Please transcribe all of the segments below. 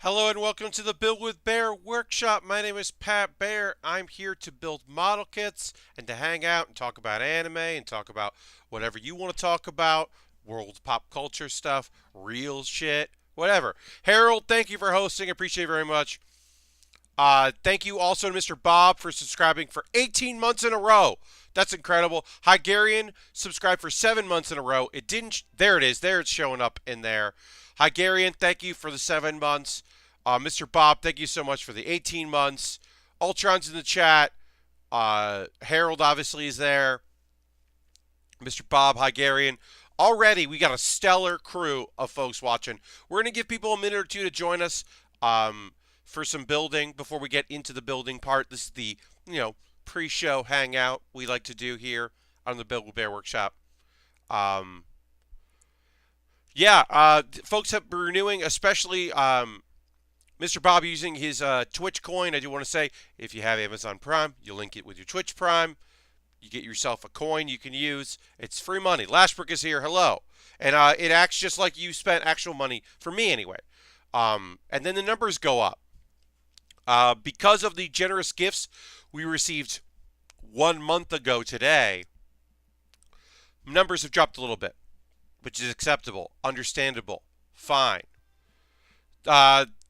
Hello and welcome to the Build with Baer workshop. My name is Pat Baer. I'm here to build model kits and to hang out and talk about anime and talk about whatever you want to talk about, world pop culture stuff, real shit, whatever. Harold, thank you for hosting. Appreciate it very much. Thank you also to Mr. Bob for subscribing for 18 months in a row. That's incredible. Hygarian subscribed for 7 months in a row. It didn't. There it is. There it's showing up in there. Hygarian, thank you for the 7 months. Mr. Bob, thank you so much for the 18 months. Ultron's in the chat. Harold obviously is there. Mr. Bob, Hygarian. Already, we got a stellar crew of folks watching. We're going to give people a minute or two to join us for some building before we get into the building part. This is the, pre-show hangout we like to do here on the Build with Baer workshop. Folks have been renewing, especially Mr. Bob using his Twitch coin. I do want to say, if you have Amazon Prime, you link it with your Twitch Prime. You get yourself a coin you can use. It's free money. Lashbrook is here. Hello. And it acts just like you spent actual money, for me anyway. And then the numbers go up. Because of the generous gifts we received 1 month ago today, numbers have dropped a little bit, which is acceptable, understandable, fine.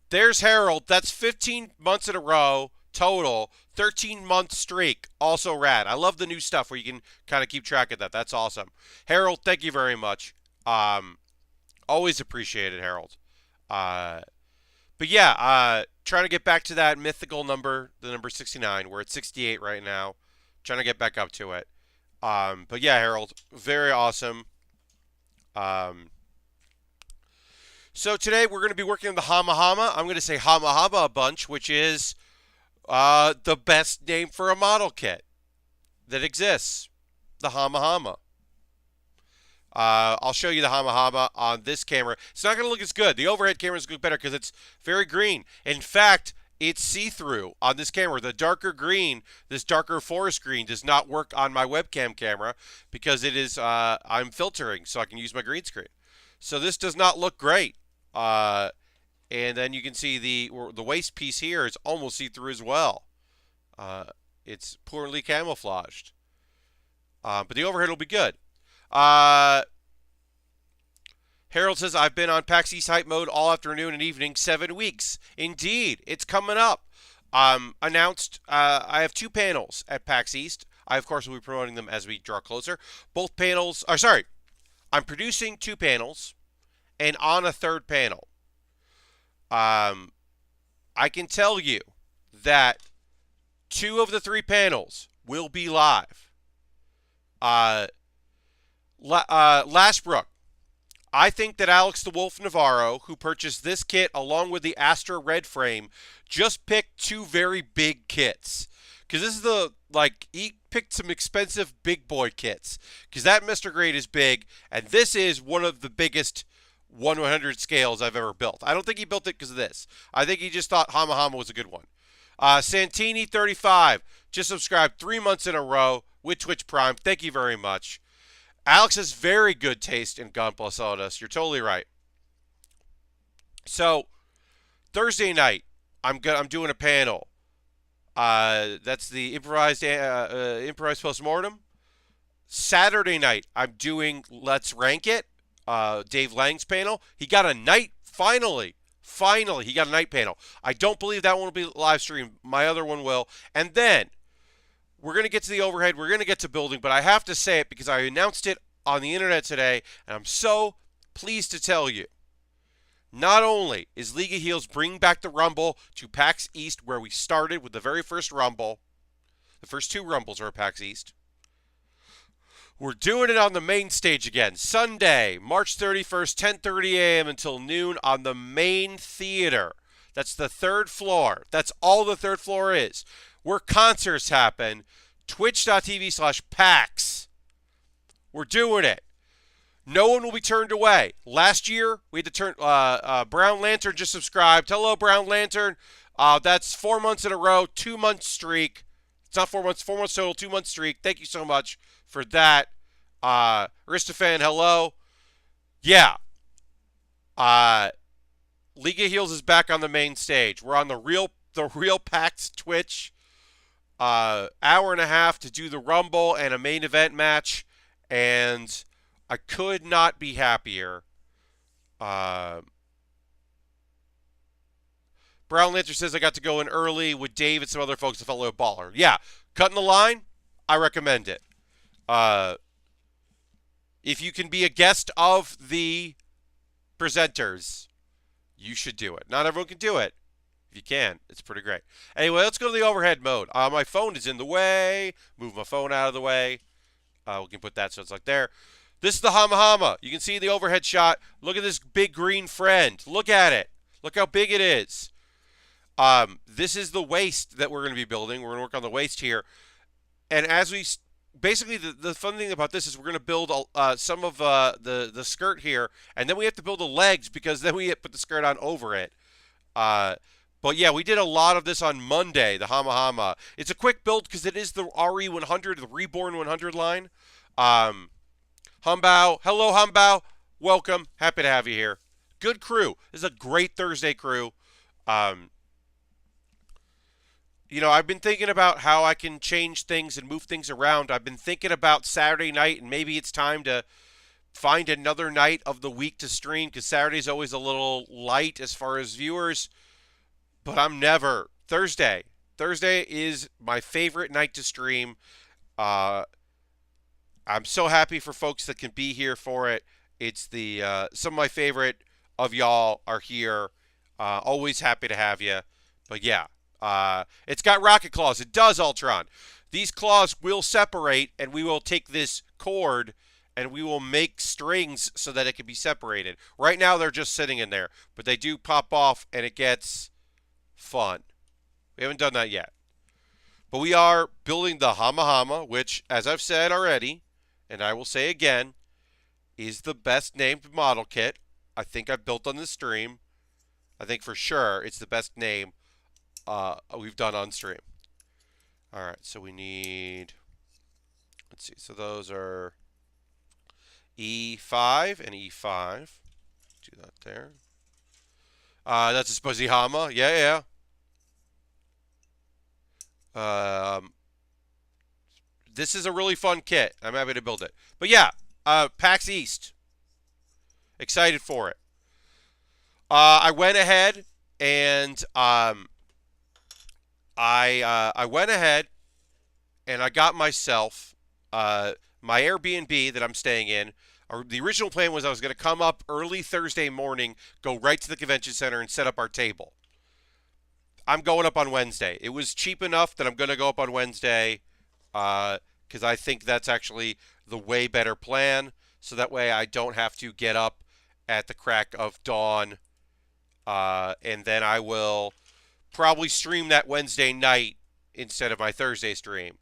There's Harold. That's 15 months in a row total, 13-month streak. Also rad. I love the new stuff where you can kind of keep track of that. That's awesome. Harold, thank you very much. Always appreciated, Harold. Trying to get back to that mythical number, the number 69. We're at 68 right now. Trying to get back up to it. Harold, very awesome. So today we're going to be working on the Hamma. I'm going to say Hamma a bunch, which is the best name for a model kit that exists. The Hamma. I'll show you the Hamma on this camera. It's not going to look as good. The overhead cameras look better because it's very green. In fact, it's see-through on this camera. The darker green, this darker forest green, does not work on my webcam camera because it is I'm filtering so I can use my green screen. So this does not look great. And then you can see the waist piece here is almost see-through as well. It's poorly camouflaged. But the overhead will be good. Harold says, I've been on PAX East hype mode all afternoon and evening, 7 weeks. Indeed, it's coming up. Announced, I have 2 panels at PAX East. I, of course, will be promoting them as we draw closer. Both panels, I'm producing 2 panels and on a 3rd panel. I can tell you that 2 of the 3 panels will be live. Lashbrook, I think that Alex the Wolf Navarro, who purchased this kit along with the Astra Red frame, just picked 2 very big kits. Because this is he picked some expensive big boy kits. Because that Mr. Grade is big, and this is one of the biggest 1/100 scales I've ever built. I don't think he built it because of this. I think he just thought Hamma was a good one. Santini35 just subscribed 3 months in a row with Twitch Prime. Thank you very much. Alex has very good taste in Gun Plus Sawdust. You're totally right. So, Thursday night, I'm doing a panel. That's the improvised postmortem. Saturday night, I'm doing Let's Rank It. Dave Lang's panel. He got a night finally. Finally, he got a night panel. I don't believe that one will be live streamed. My other one will. And then we're going to get to the overhead. We're going to get to building, but I have to say it because I announced it on the internet today, and I'm so pleased to tell you. Not only is League of Heels bringing back the Rumble to PAX East, where we started with the very first Rumble. The first 2 Rumbles are at PAX East. We're doing it on the main stage again. Sunday, March 31st, 10:30 a.m. until noon on the main theater. That's the 3rd floor. That's all the 3rd floor is. Where concerts happen, twitch.tv/PAX. We're doing it. No one will be turned away. Last year, we had to turn, Brown Lantern just subscribed. Hello, Brown Lantern. That's 4 months in a row, 2-month streak. It's not 4 months, 4 months total, 2-month streak. Thank you so much for that. Aristophan, hello. Yeah. League of Heels is back on the main stage. We're on the real packed Twitch. Hour and a half to do the Rumble and a main event match, and I could not be happier. Brown Lantern says I got to go in early with Dave and some other folks, a fellow baller. Yeah, cutting the line, I recommend it. If you can be a guest of the presenters, you should do it. Not everyone can do it. If you can, it's pretty great. Anyway, let's go to the overhead mode. My phone is in the way. Move my phone out of the way. We can put that so it's like there. This is the Hamma. You can see the overhead shot. Look at this big green friend. Look at it. Look how big it is. This is the waist that we're going to be building. We're going to work on the waist here. And as we... Basically, the fun thing about this is we're going to build some of the skirt here. And then we have to build the legs because then we put the skirt on over it. But yeah, we did a lot of this on Monday, the Hamma. It's a quick build because it is the RE100, the Reborn 100 line. Humbao. Hello, Humbao. Welcome. Happy to have you here. Good crew. This is a great Thursday crew. I've been thinking about how I can change things and move things around. I've been thinking about Saturday night, and maybe it's time to find another night of the week to stream because Saturday's always a little light as far as viewers. But I'm never. Thursday. Thursday is my favorite night to stream. I'm so happy for folks that can be here for it. It's some of my favorite of y'all are here. Always happy to have you. But yeah, it's got rocket claws. It does, Ultron. These claws will separate, and we will take this cord and we will make strings so that it can be separated. Right now, they're just sitting in there, but they do pop off, and it gets fun. We haven't done that yet. But we are building the Hamma, which, as I've said already, and I will say again, is the best named model kit I think I've built on this stream. I think for sure it's the best name we've done on stream. All right, so we need, let's see, so those are E5 and E5. Do that there. That's a Spuzzy Hamma. Yeah. This is a really fun kit. I'm happy to build it. But yeah, PAX East. Excited for it. I went ahead and I went ahead and I got myself my Airbnb that I'm staying in. The original plan was I was going to come up early Thursday morning, go right to the convention center and set up our table. I'm going up on Wednesday. It was cheap enough that I'm going to go up on Wednesday because I think that's actually the way better plan. So that way I don't have to get up at the crack of dawn. And then I will probably stream that Wednesday night instead of my Thursday stream.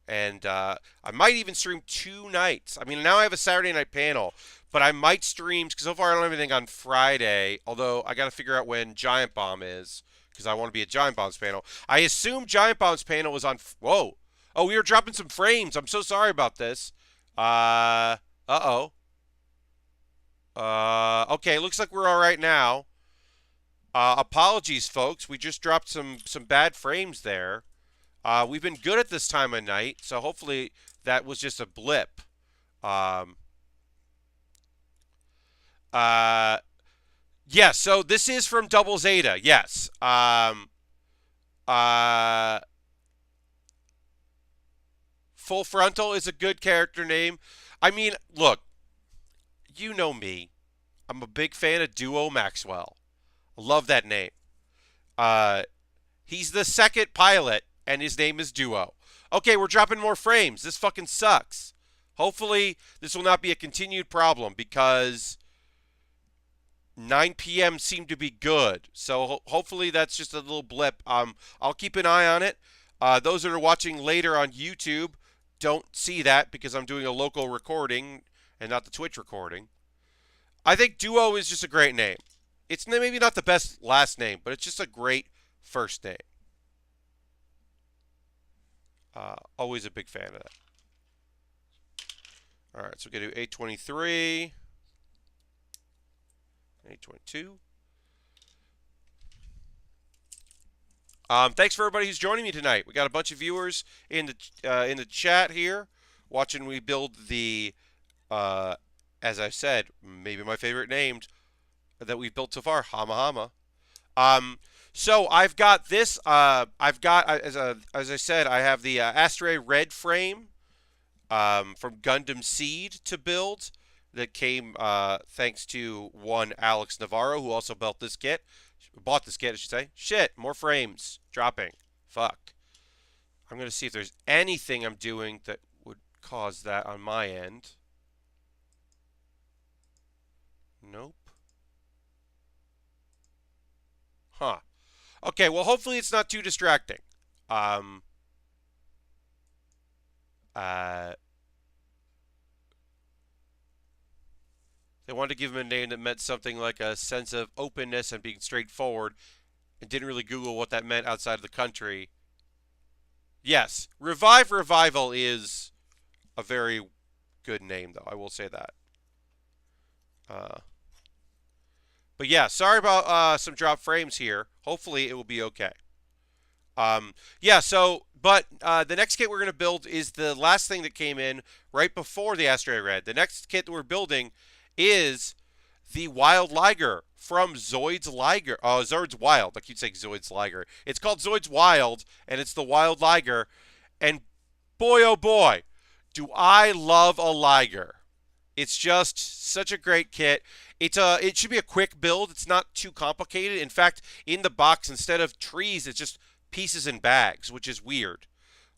And I might even stream 2 nights. I mean, now I have a Saturday night panel. But I might stream, because so far I don't have anything on Friday. Although I got to figure out when Giant Bomb is. Because I want to be at Giant Bomb's panel. I assume Giant Bomb's panel was on... Whoa. Oh, we were dropping some frames. I'm so sorry about this. Uh-oh. Okay, looks like we're all right now. Apologies, folks. We just dropped some bad frames there. We've been good at this time of night, so hopefully that was just a blip. Yeah, so this is from Double Zeta, yes. Full Frontal is a good character name. I mean, look, you know me. I'm a big fan of Duo Maxwell. I love that name. He's the second pilot, and his name is Duo. Okay, we're dropping more frames. This fucking sucks. Hopefully, this will not be a continued problem, because 9 p.m. seemed to be good. So hopefully that's just a little blip. I'll keep an eye on it. Those that are watching later on YouTube don't see that because I'm doing a local recording and not the Twitch recording. I think Duo is just a great name. It's maybe not the best last name, but it's just a great first name. Always a big fan of that. All right, so we're going to do 823. 822. Thanks for everybody who's joining me tonight. We got a bunch of viewers in the chat here, watching me build the, uh, as I said, maybe my favorite named that we've built so far, Hamma Hamma. Um, so I've got this. I've got as I said, I have the Astray Red frame from Gundam Seed to build that came thanks to one Alex Navarro who also bought this kit, I should say. Shit, more frames dropping. Fuck. I'm gonna see if there's anything I'm doing that would cause that on my end. Nope. Huh. Okay, well hopefully it's not too distracting. Um uh They wanted to give him a name that meant something like a sense of openness and being straightforward, and didn't really Google what that meant outside of the country. Yes, Revival is a very good name, though. I will say that. Uh, but yeah, sorry about some drop frames here. Hopefully, it will be okay. Yeah. But the next kit we're gonna build is the last thing that came in right before the Astray Red. The next kit that we're building is the Wild Liger from Zoid's Liger. Oh, Zoid's Wild. I keep saying Zoid's Liger. It's called Zoid's Wild, and it's the Wild Liger. And boy, oh boy, do I love a Liger. It's just such a great kit. It should be a quick build. It's not too complicated. In fact, in the box, instead of trees, it's just pieces and bags, which is weird.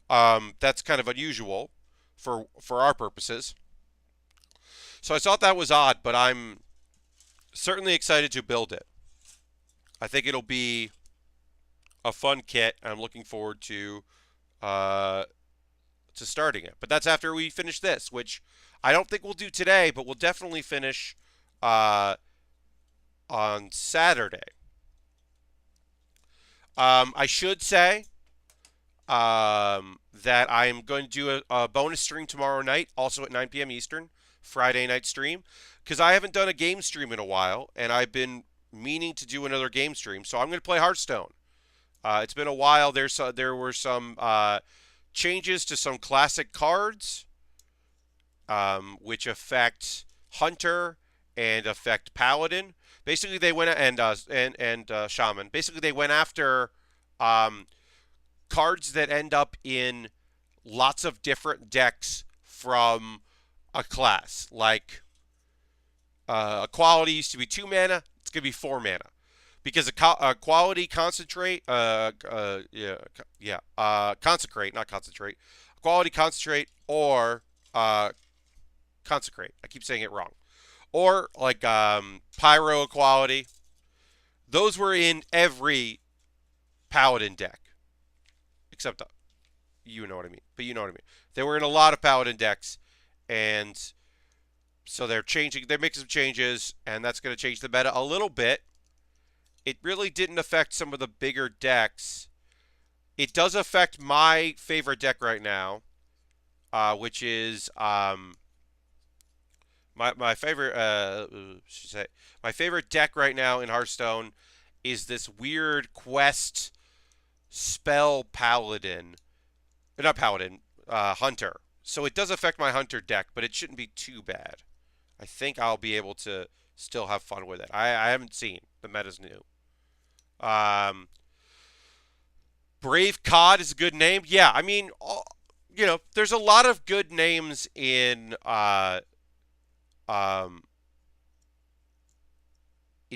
That's kind of unusual for our purposes. So I thought that was odd, but I'm certainly excited to build it. I think it'll be a fun kit. I'm looking forward uh, to starting it. But that's after we finish this, which I don't think we'll do today, but we'll definitely finish uh, on Saturday. I should say that I am going to do a bonus stream tomorrow night, also at 9 p.m. Eastern, Friday night stream, because I haven't done a game stream in a while, and I've been meaning to do another game stream. So I'm going to play Hearthstone. It's been a while. There were some changes to some classic cards, which affect Hunter and affect Paladin. Basically, they went and Shaman. Basically, they went after cards that end up in lots of different decks from a class. Like a quality used to be 2 mana, it's gonna be 4 mana because a quality concentrate, consecrate, not concentrate, quality concentrate or consecrate. I keep saying it wrong. Or like pyro equality. Those were in every paladin deck, except you know what I mean. But you know what I mean. They were in a lot of paladin decks, and so they're changing. They're making some changes, and that's going to change the meta a little bit. It really didn't affect some of the bigger decks. It does affect my favorite deck right now, which is my favorite should say my favorite deck right now in Hearthstone is this weird quest spell paladin, not paladin, hunter. So it does affect my hunter deck, but it shouldn't be too bad. I think I'll be able to still have fun with it. I haven't seen. The meta's new. Brave Cod is a good name. Yeah, I mean, there's a lot of good names in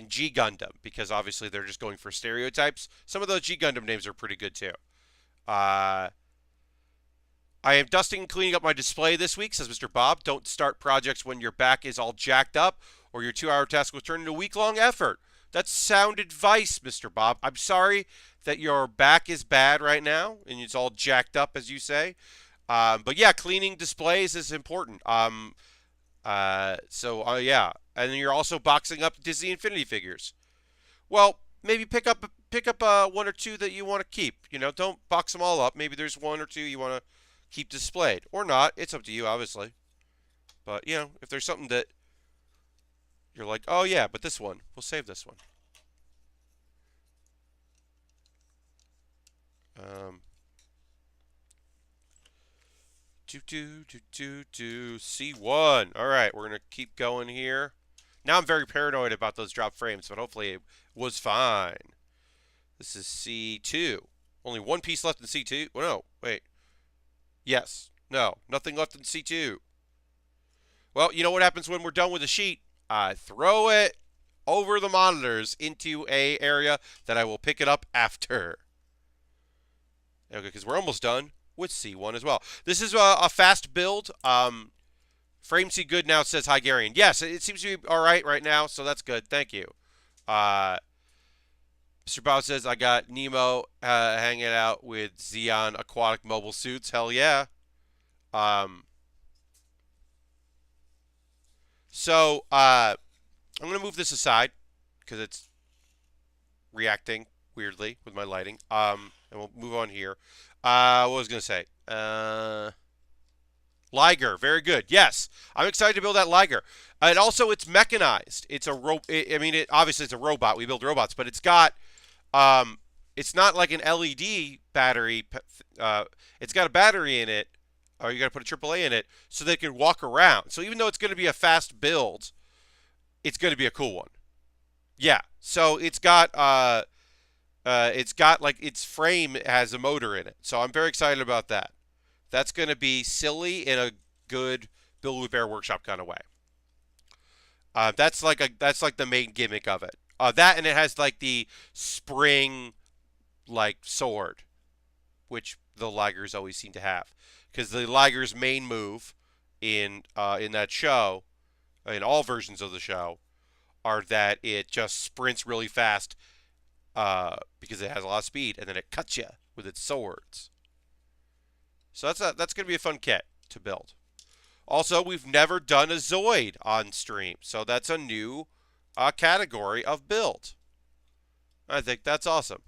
G Gundam because obviously they're just going for stereotypes. Some of those G Gundam names are pretty good too. I am dusting and cleaning up my display this week, says Mr. Bob. Don't start projects when your back is all jacked up or your 2-hour task will turn into a week-long effort. That's sound advice, Mr. Bob. I'm sorry that your back is bad right now and it's all jacked up, as you say. But yeah, cleaning displays is important. Yeah, and then you're also boxing up Disney Infinity figures. Well, maybe pick up one or two that you want to keep. Don't box them all up. Maybe there's one or two you want to keep displayed or not. It's up to you, obviously. But if there's something that you're like, oh yeah, but this one, we'll save this one. Um, C1. All right, we're gonna keep going here. Now I'm very paranoid about those drop frames, but hopefully it was fine. This is C2. Only one piece left in C2. Oh, no, wait. Yes. No, nothing left in C2. Well, you know what happens when we're done with the sheet? I throw it over the monitors into a area that I will pick it up after. Okay, because we're almost done with C1 as well. This is a fast build. Frame C good now says Hygarian. Yes, it seems to be all right now, so that's good. Thank you. Mr. Bow says, I got Nemo hanging out with Xeon aquatic mobile suits. Hell yeah. So I'm going to move this aside because it's reacting weirdly with my lighting. And we'll move on here. What was I going to say? Liger, very good. Yes, I'm excited to build that Liger. And also, it's mechanized. It's a obviously it's a robot. We build robots, but it's got it's not like an LED battery. It's got a battery in it, or you got to put a AAA in it, so they can walk around. So even though it's going to be a fast build, it's going to be a cool one. Yeah. So it's got like its frame has a motor in it. So I'm very excited about that. That's going to be silly in a good Build with Bear Workshop kind of way. That's like the main gimmick of it. That, and it has like the spring like sword, which the Ligers always seem to have, because the Liger's main move in that show, in all versions of the show, are that it just sprints really fast because it has a lot of speed, and then it cuts you with its swords. So that's going to be a fun kit to build. Also, we've never done a Zoid on stream, so that's a new category of build. I think that's awesome.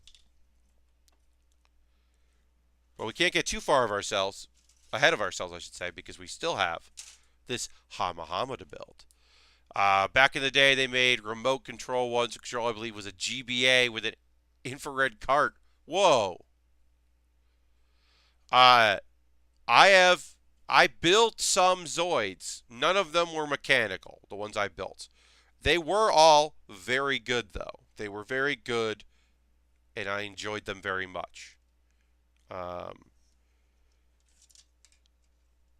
But we can't get too far ahead of ourselves, I should say, because we still have this Hamma to build. Back in the day, they made remote control ones. Control, I believe, was a GBA with an infrared cart. Whoa. I built some Zoids. None of them were mechanical, the ones I built. They were all very good, though. They were very good, and I enjoyed them very much.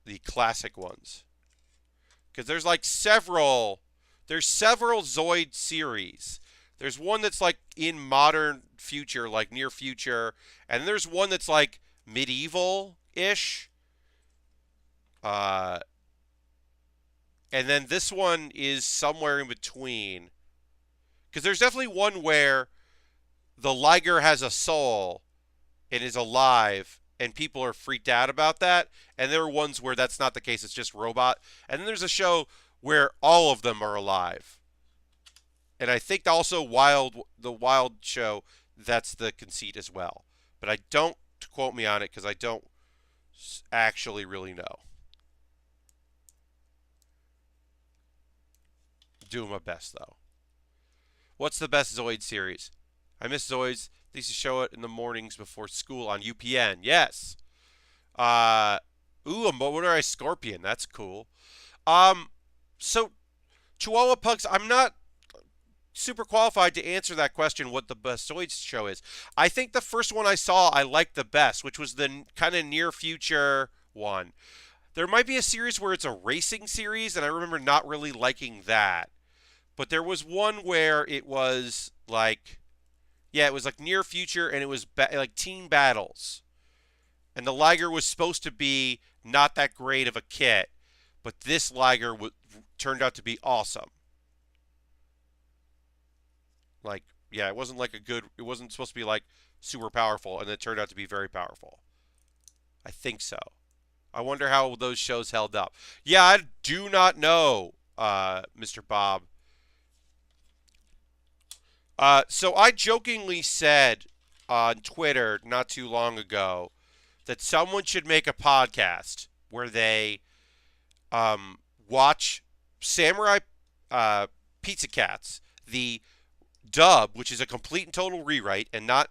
The classic ones. Because there's like several Zoid series. There's one that's like in modern future, like near future, and there's one that's like medieval-ish. And then this one is somewhere in between. Because there's definitely one where the Liger has a soul and is alive, and people are freaked out about that. And there are ones where that's not the case, it's just robot. And then there's a show where all of them are alive. And I think also the Wild show, that's the conceit as well. But I don't quote me on it because I don't actually really know. Doing my best, though. What's the best Zoid series? I miss Zoids. They used to show it in the mornings before school on UPN. Yes. Ooh, a motorized scorpion. That's cool. So, Chihuahua Pugs, I'm not super qualified to answer that question, what the best Zoids show is. I think the first one I saw I liked the best, which was the kind of near future one. There might be a series where it's a racing series, and I remember not really liking that. But there was one where it was like, yeah, it was like near future, and it was like team battles. And the Liger was supposed to be not that great of a kit, but this Liger turned out to be awesome. Like, yeah, it wasn't supposed to be like super powerful, and it turned out to be very powerful. I think so. I wonder how those shows held up. Yeah, I do not know, Mr. Bob. So I jokingly said on Twitter not too long ago that someone should make a podcast where they watch Samurai Pizza Cats, the dub, which is a complete and total rewrite and not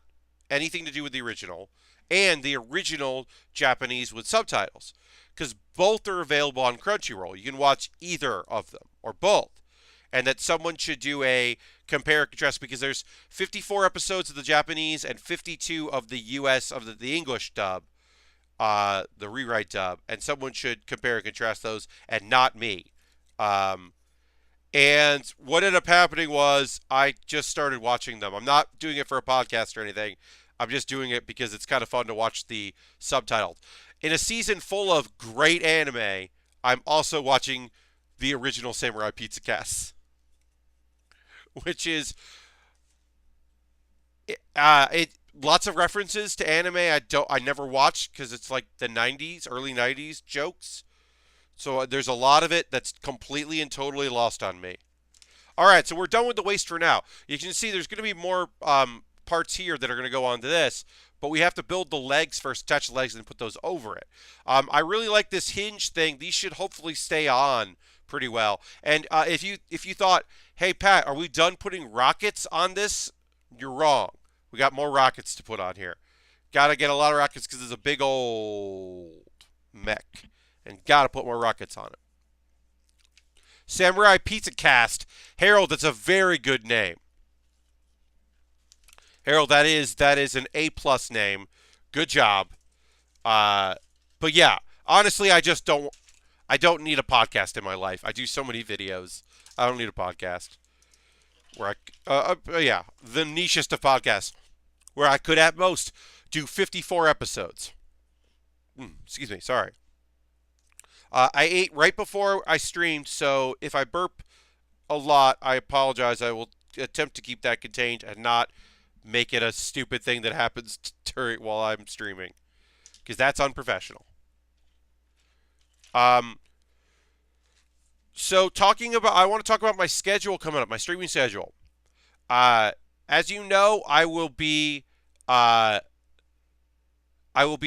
anything to do with the original, and the original Japanese with subtitles, because both are available on Crunchyroll. You can watch either of them or both, and that someone should do a compare and contrast, because there's 54 episodes of the Japanese and 52 of the U.S. of the English dub, the rewrite dub, and someone should compare and contrast those, and not me. Um, and what ended up happening was I just started watching them. I'm not doing it for a podcast or anything. I'm just doing it because it's kind of fun to watch the subtitles. In a season full of great anime, I'm also watching the original Samurai Pizza Cast, which is it lots of references to anime I never watched because it's like the 90s, early 90s jokes. So there's a lot of it that's completely and totally lost on me. All right, so we're done with the waist for now. You can see there's going to be more parts here that are going to go onto this, but we have to build the legs first, attach the legs, and put those over it. I really like this hinge thing. These should hopefully stay on pretty well. And if you thought, hey Pat, are we done putting rockets on this? You're wrong. We got more rockets to put on here. Got to get a lot of rockets because it's a big old mech, and got to put more rockets on it. Samurai Pizza Cast. Harold, that's a very good name. Harold, that is an A+ name. Good job. But yeah, honestly, I don't need a podcast in my life. I do so many videos. I don't need a podcast. Yeah, the nichest of podcasts, where I could at most do 54 episodes. Excuse me, sorry. I ate right before I streamed, so if I burp a lot, I apologize. I will attempt to keep that contained and not make it a stupid thing that happens during while I'm streaming, because that's unprofessional. So I want to talk about my schedule coming up, my streaming schedule. As you know, I will be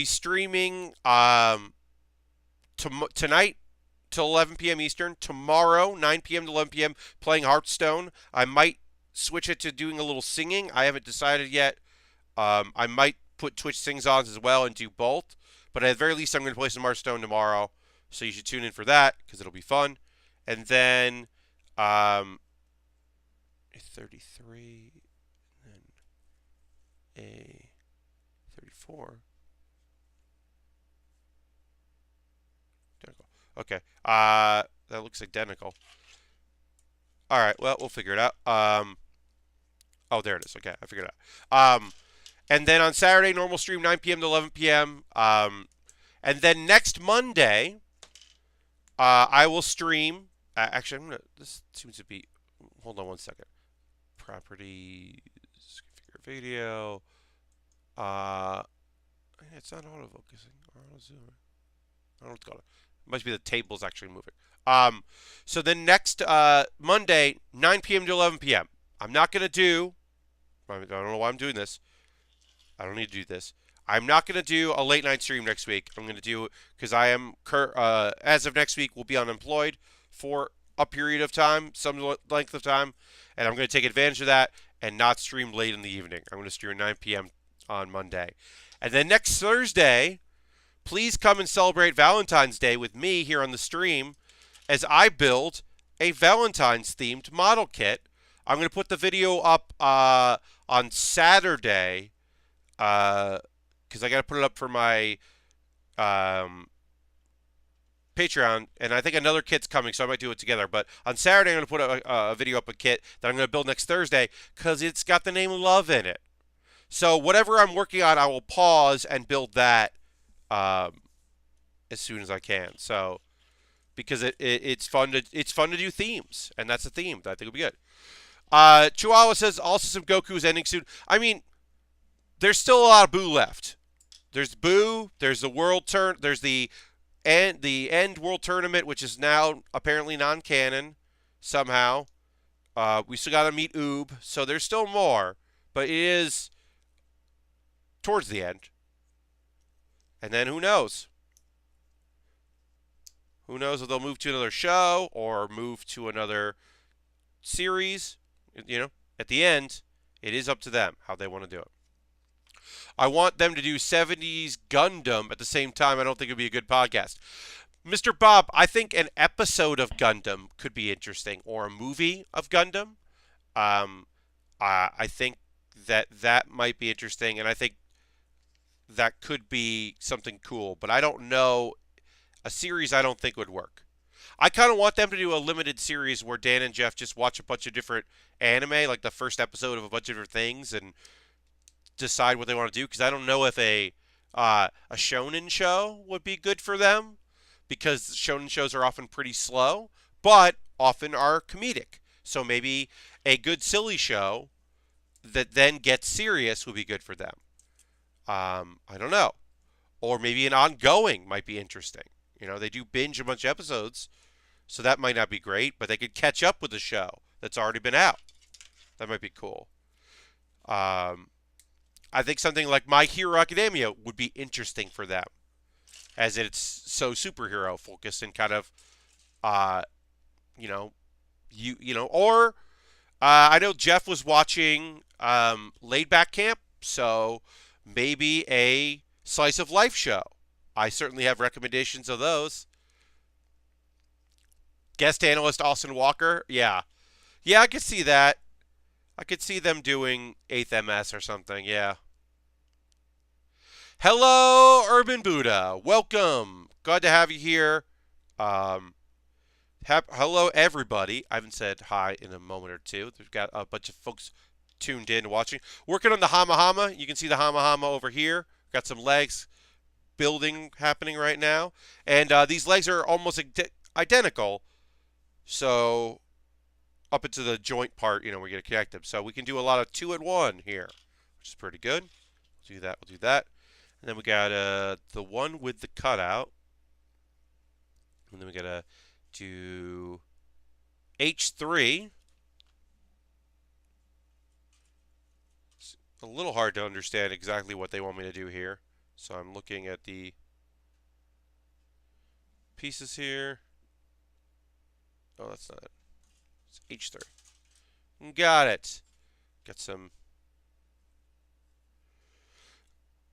streaming tonight till 11 p.m. Eastern. Tomorrow, 9 p.m. to 11 p.m. playing Hearthstone. I might switch it to doing a little singing. I haven't decided yet. I might put Twitch Sings on as well and do both. But at the very least, I'm going to play some Hearthstone tomorrow. So you should tune in for that because it'll be fun. And then a 33, and then a 34. Identical. Okay. That looks identical. All right. Well, we'll figure it out. Oh, there it is. Okay, I figured it out. And then on Saturday, normal stream, 9 p.m. to 11 p.m. And then next Monday, I will stream. Actually, this seems to be. Hold on one second. Properties, configure video. It's not auto-focusing. Auto-zooming. I don't know what's going on. It must be the table's actually moving. So then next Monday, 9 p.m. to 11 p.m. I'm not going to do. I don't know why I'm doing this. I don't need to do this. I'm not going to do a late night stream next week. I'm going to do, because I am, as of next week, will be unemployed for a period of time, some length of time, and I'm going to take advantage of that and not stream late in the evening. I'm going to stream 9 p.m. on Monday. And then next Thursday, please come and celebrate Valentine's Day with me here on the stream as I build a Valentine's-themed model kit. I'm going to put the video up on Saturday because I got to put it up for my Patreon, and I think another kit's coming, so I might do it together. But on Saturday, I'm going to put a video up, a kit that I'm going to build next Thursday because it's got the name Love in it. So whatever I'm working on, I will pause and build that as soon as I can. So because it's fun to do themes, and that's a theme that I think will be good. Chihuahua says also some Goku is ending soon. I mean, there's still a lot of Boo left. There's Boo. There's the There's the end World Tournament, which is now apparently non-canon somehow. We still got to meet Oob, so there's still more, but it is towards the end. And then who knows? Who knows if they'll move to another show or move to another series? You know, at the end, it is up to them how they want to do it. I want them to do 70s Gundam at the same time. I don't think it would be a good podcast. Mr. Bob, I think an episode of Gundam could be interesting, or a movie of Gundam. Um, I think that might be interesting, and I think that could be something cool. But I don't know. A series I don't think would work. I kind of want them to do a limited series where Dan and Jeff just watch a bunch of different anime, like the first episode of a bunch of different things, and decide what they want to do. Because I don't know if a shonen show would be good for them, because shonen shows are often pretty slow, but often are comedic. So maybe a good silly show that then gets serious would be good for them. I don't know. Or maybe an ongoing might be interesting. They do binge a bunch of episodes, so that might not be great, but they could catch up with the show that's already been out. That might be cool. I think something like My Hero Academia would be interesting for them, as it's so superhero focused and kind of, uh, you know, or I know Jeff was watching Laid Back Camp, so maybe a slice of life show. I certainly have recommendations of those. Guest analyst Austin Walker, yeah, I could see that. I could see them doing 8th MS or something, yeah. Hello, Urban Buddha. Welcome. Glad to have you here. Um, Hello, everybody. I haven't said hi in a moment or two. We've got a bunch of folks tuned in watching. Working on the Hamma. You can see the Hamma over here. Got some legs building happening right now. And these legs are almost identical. So up into the joint part, we're going to connect them. So we can do a lot of 2-in-1 here, which is pretty good. We'll do that. And then we got the one with the cutout. And then we got to do H3. It's a little hard to understand exactly what they want me to do here. So I'm looking at the pieces here. Oh, that's not it. It's H3. Got it. Got some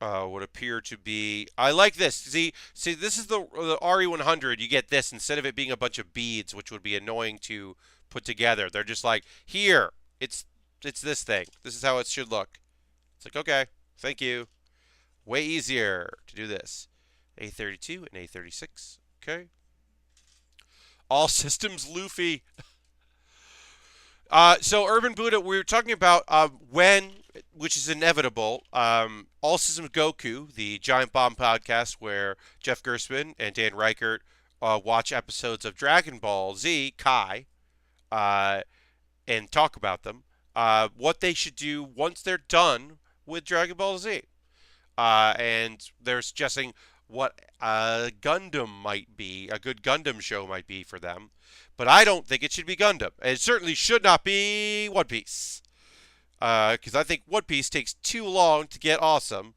would appear to be. I like this. See, this is the RE100. You get this instead of it being a bunch of beads, which would be annoying to put together. They're just like, here, it's this thing. This is how it should look. It's like, okay, thank you. Way easier to do this. A32 and A36. Okay. All systems Luffy. So Urban Buddha, we were talking about when, which is inevitable, All Systems Goku, the Giant Bomb podcast where Jeff Gerstmann and Dan Reichert watch episodes of Dragon Ball Z, Kai, and talk about them, what they should do once they're done with Dragon Ball Z. And they're suggesting what Gundam might be, a good Gundam show might be for them. But I don't think it should be Gundam. It certainly should not be One Piece. Because I think One Piece takes too long to get awesome.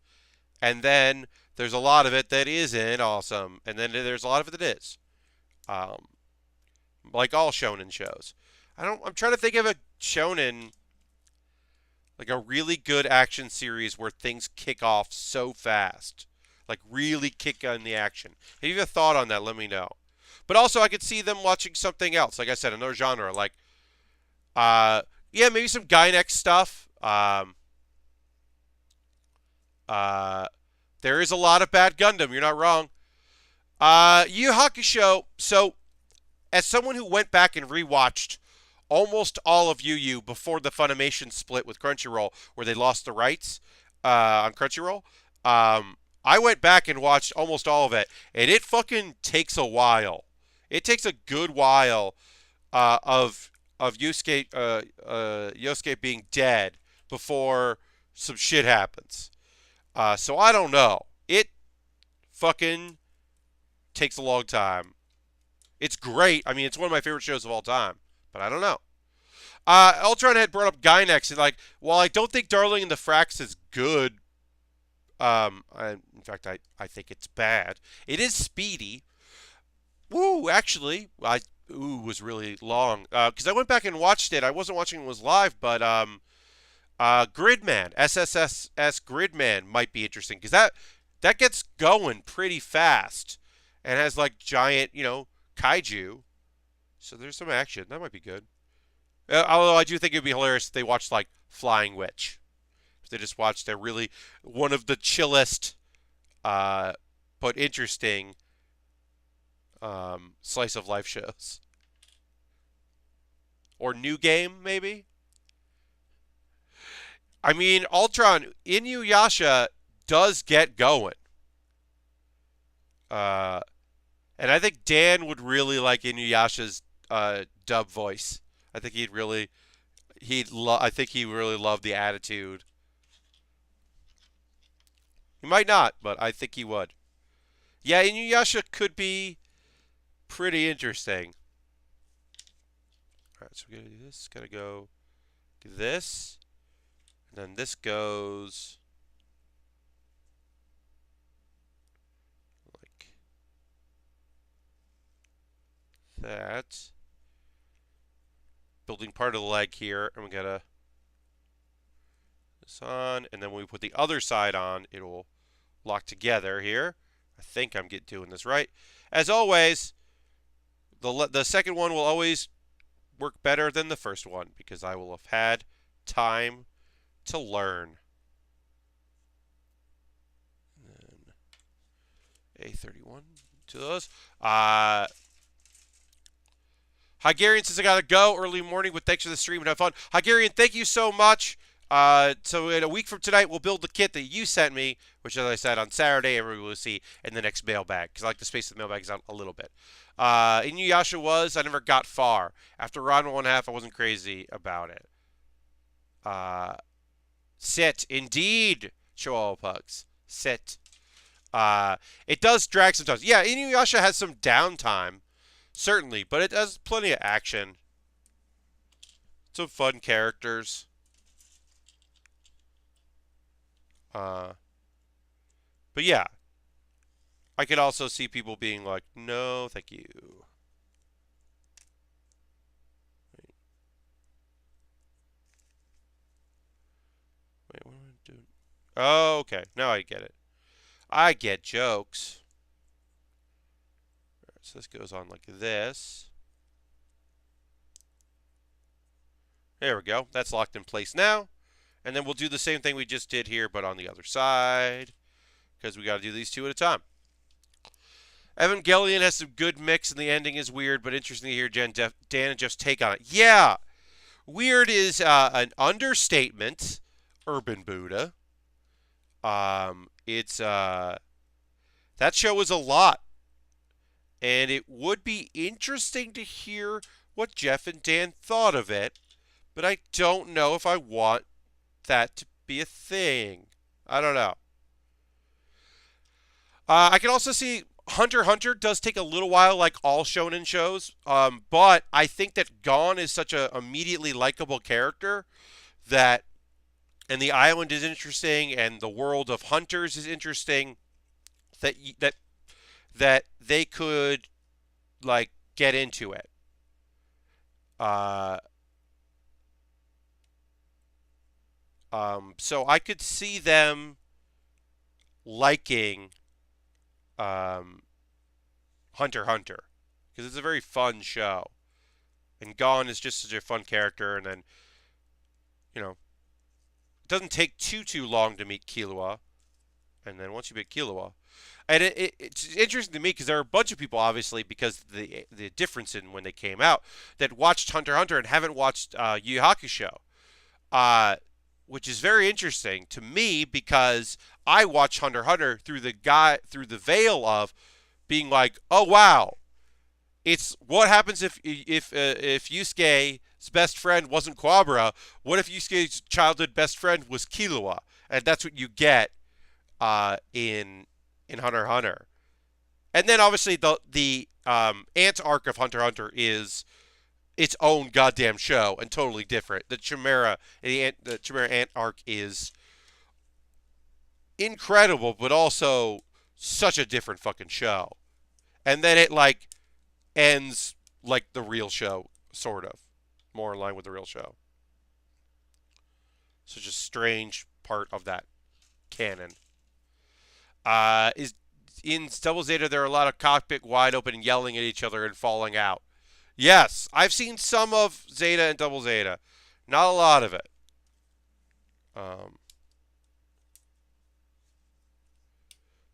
And then there's a lot of it that isn't awesome. And then there's a lot of it that is. Like all shonen shows. I'm trying to think of a shonen, like a really good action series where things kick off so fast. Like really kick on the action. If you have a thought on that, let me know. But also, I could see them watching something else. Like I said, another genre. Like, maybe some Gynex stuff. There is a lot of bad Gundam. You're not wrong. Yu Hakusho. So, as someone who went back and rewatched almost all of Yu Yu before the Funimation split with Crunchyroll, where they lost the rights on Crunchyroll, I went back and watched almost all of it, and it fucking takes a while. It takes a good while of Yosuke being dead before some shit happens. So I don't know. It fucking takes a long time. It's great. I mean, it's one of my favorite shows of all time. But I don't know. Ultron had brought up Gynex, and while I don't think Darling in the Frax is good, in fact, I think it's bad. It is speedy. Woo, actually, was really long. Because I went back and watched it. I wasn't watching it was live, but Gridman, SSSS Gridman might be interesting because that gets going pretty fast and has like giant, kaiju. So there's some action. That might be good. Although I do think it'd be hilarious if they watched like Flying Witch. If they just watched, they're really one of the chillest, uh, but interesting slice of life shows. Or New Game, maybe. I mean, Ultron Inuyasha does get going. Uh, and I think Dan would really like Inuyasha's dub voice. I think I think he really loved the attitude. He might not, but I think he would. Yeah, Inuyasha could be pretty interesting. All right, so we're gonna do this. Gotta go do this, and then this goes like that. Building part of the leg here, and we gotta this on, and then when we put the other side on, it will lock together here. I think I'm doing this right. As always, the second one will always work better than the first one because I will have had time to learn. And then A31 to those. Hygarian says I gotta go early morning, but thanks for the stream and have fun. Hygarian, thank you so much. So in a week from tonight, we'll build the kit that you sent me, which, as I said, on Saturday, everyone will see in the next mailbag, because I like to space the mailbags out a little bit. Inuyasha I never got far. After Ranma 1/2, I wasn't crazy about it. Sit. Indeed, Chihuahua Pugs. Sit. It does drag sometimes. Yeah, Inuyasha has some downtime, certainly, but it has plenty of action. Some fun characters. But yeah, I could also see people being like, no, thank you. Wait, what am I doing? Oh, okay. Now I get it. I get jokes. All right, so this goes on like this. There we go. That's locked in place now. And then we'll do the same thing we just did here, but on the other side, because we got to do these two at a time. Evangelion has some good mix, and the ending is weird, but interesting to hear Dan and Jeff's take on it. Yeah, weird is an understatement. Urban Buddha. It's that show was a lot, and it would be interesting to hear what Jeff and Dan thought of it, but I don't know if I want that to be a thing. I don't know. I can also see Hunter x Hunter does take a little while, like all shonen shows. But I think that Gon is such a immediately likable character that, and the island is interesting, and the world of hunters is interesting. That they could like get into it. So I could see them liking Hunter x Hunter because it's a very fun show, and Gon is just such a fun character. And then, it doesn't take too long to meet Killua, and then once you meet Killua, and it's interesting to me because there are a bunch of people, obviously, because the difference in when they came out, that watched Hunter x Hunter and haven't watched Yu Yu Hakusho. Which is very interesting to me because I watch Hunter x Hunter through the veil of being like, oh wow, it's what happens if Yusuke's best friend wasn't Quabra? What if Yusuke's childhood best friend was Killua? And that's what you get in Hunter x Hunter. And then obviously the Ant arc of Hunter x Hunter is its own goddamn show and totally different. The Chimera Ant arc is incredible, but also such a different fucking show. And then it like ends like the real show, sort of, more in line with the real show. Such a strange part of that canon. Is in Double Zeta there are a lot of cockpit wide open and yelling at each other and falling out. Yes, I've seen some of Zeta and Double Zeta. Not a lot of it. Let's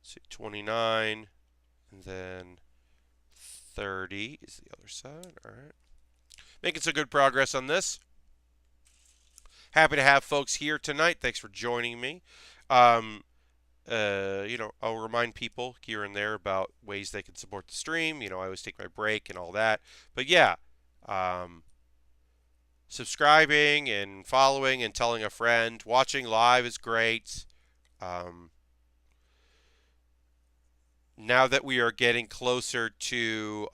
see, 29, and then 30 is the other side. All right. Making some good progress on this. Happy to have folks here tonight. Thanks for joining me. I'll remind people here and there about ways they can support the stream. I always take my break and all that. But yeah, subscribing and following and telling a friend. Watching live is great. Now that we are getting closer to...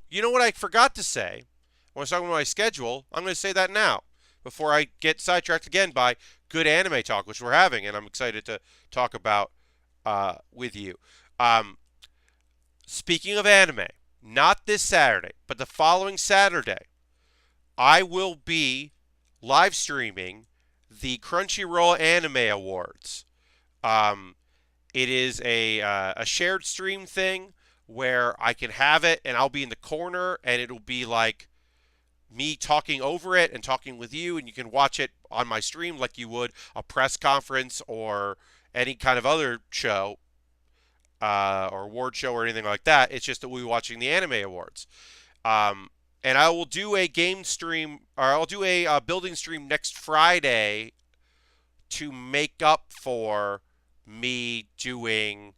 you know what I forgot to say? When I was talking about my schedule, I'm going to say that now, before I get sidetracked again by good anime talk, which we're having, and I'm excited to talk about with you. Speaking of anime, not this Saturday, but the following Saturday, I will be live streaming the Crunchyroll Anime Awards. It is a shared stream thing where I can have it and I'll be in the corner and it'll be like me talking over it and talking with you, and you can watch it on my stream like you would a press conference or any kind of other show or award show or anything like that. It's just that we'll be watching the Anime Awards. And I will do a game stream, or I'll do a building stream next Friday to make up for me doing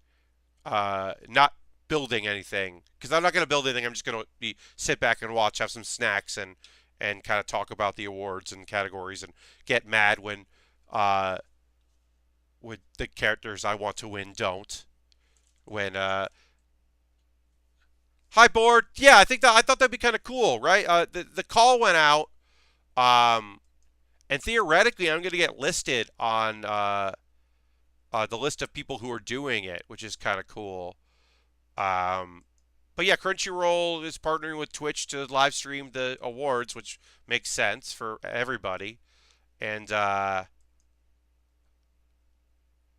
not building anything, because I'm not going to build anything. I'm just going to sit back and watch, have some snacks, and kind of talk about the awards and categories, and get mad when the characters I want to win don't. When hi board, yeah, I thought that'd be kind of cool, right? The call went out, and theoretically I'm going to get listed on the list of people who are doing it, which is kind of cool. But yeah, Crunchyroll is partnering with Twitch to live stream the awards, which makes sense for everybody. And yeah,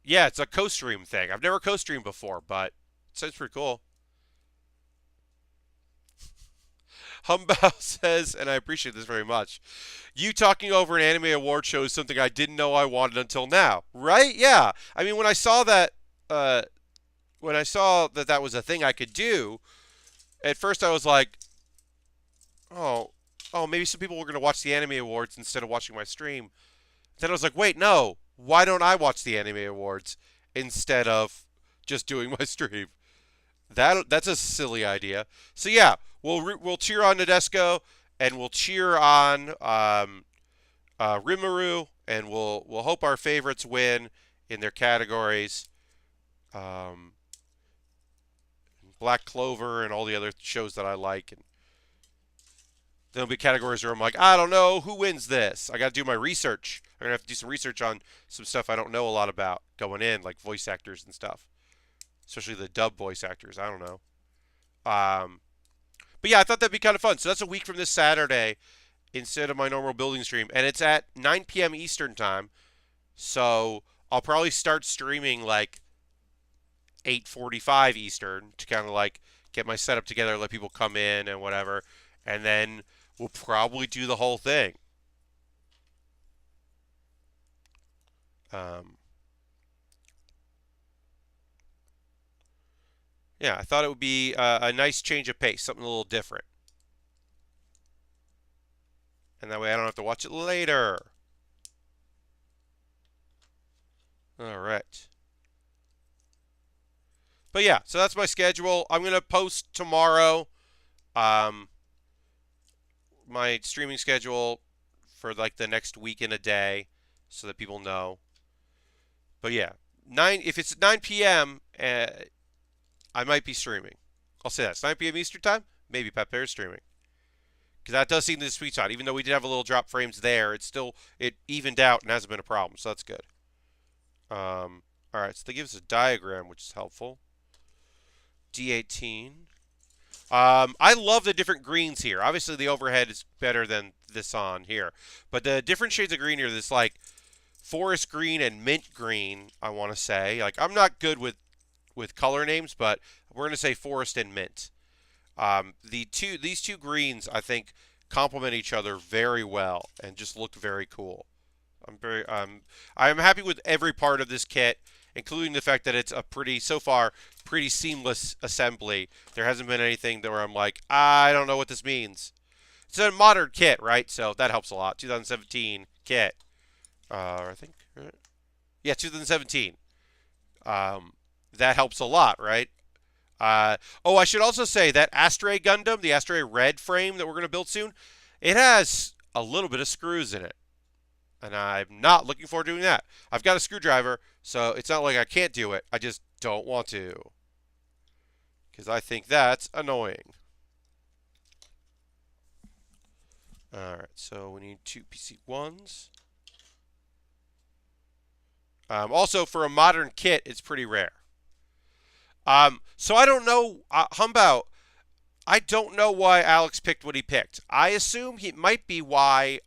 it's a co-stream thing. I've never co-streamed before, but it sounds pretty cool. Humbao says, and I appreciate this very much, you talking over an anime award show is something I didn't know I wanted until now. Right? Yeah. I mean, when I saw that that was a thing I could do, at first I was like, oh, maybe some people were going to watch the anime awards instead of watching my stream. Then I was like, wait, no. Why don't I watch the anime awards instead of just doing my stream? That's a silly idea. So yeah, we'll cheer on Nadesco, and we'll cheer on Rimuru, and we'll hope our favorites win in their categories. Black Clover and all the other shows that I like, and there'll be categories where I'm like, I don't know who wins this. I got to do my research. I'm gonna have to do some research on some stuff I don't know a lot about going in, like voice actors and stuff, especially the dub voice actors. I don't know. But yeah, I thought that'd be kind of fun. So that's a week from this Saturday instead of my normal building stream, and it's at 9 p.m. Eastern time. So I'll probably start streaming like 8:45 Eastern to kind of like get my setup together, let people come in and whatever, and then we'll probably do the whole thing. Yeah, I thought it would be a nice change of pace, something a little different. And that way I don't have to watch it later. All right. But yeah, so that's my schedule. I'm going to post tomorrow my streaming schedule for like the next week and a day so that people know. But yeah, if it's 9 p.m., I might be streaming. I'll say that. It's 9 p.m. Eastern time, maybe Pat Bear is streaming. Because that does seem the sweet spot. Even though we did have a little drop frames there, it evened out and hasn't been a problem, so that's good. All right, so they give us a diagram, which is helpful. D18. I love the different greens here. Obviously, the overhead is better than this on here. But the different shades of green here, this like forest green and mint green, I want to say. Like, I'm not good with color names, but we're going to say forest and mint. These two greens, I think, complement each other very well and just look very cool. I'm happy with every part of this kit, including the fact that it's a so far pretty seamless assembly. There hasn't been anything where I'm like, I don't know what this means. It's a modern kit, right? So that helps a lot. 2017 kit. I think, right? Yeah, 2017. That helps a lot, right? Oh, I should also say that Astray Gundam, the Astray Red frame that we're going to build soon, it has a little bit of screws in it. And I'm not looking forward to doing that. I've got a screwdriver, so it's not like I can't do it. I just don't want to. Because I think that's annoying. Alright, so we need 2 PC1s. Also, for a modern kit, it's pretty rare. So I don't know, Humbao, I don't know why Alex picked what he picked. I assume he might be why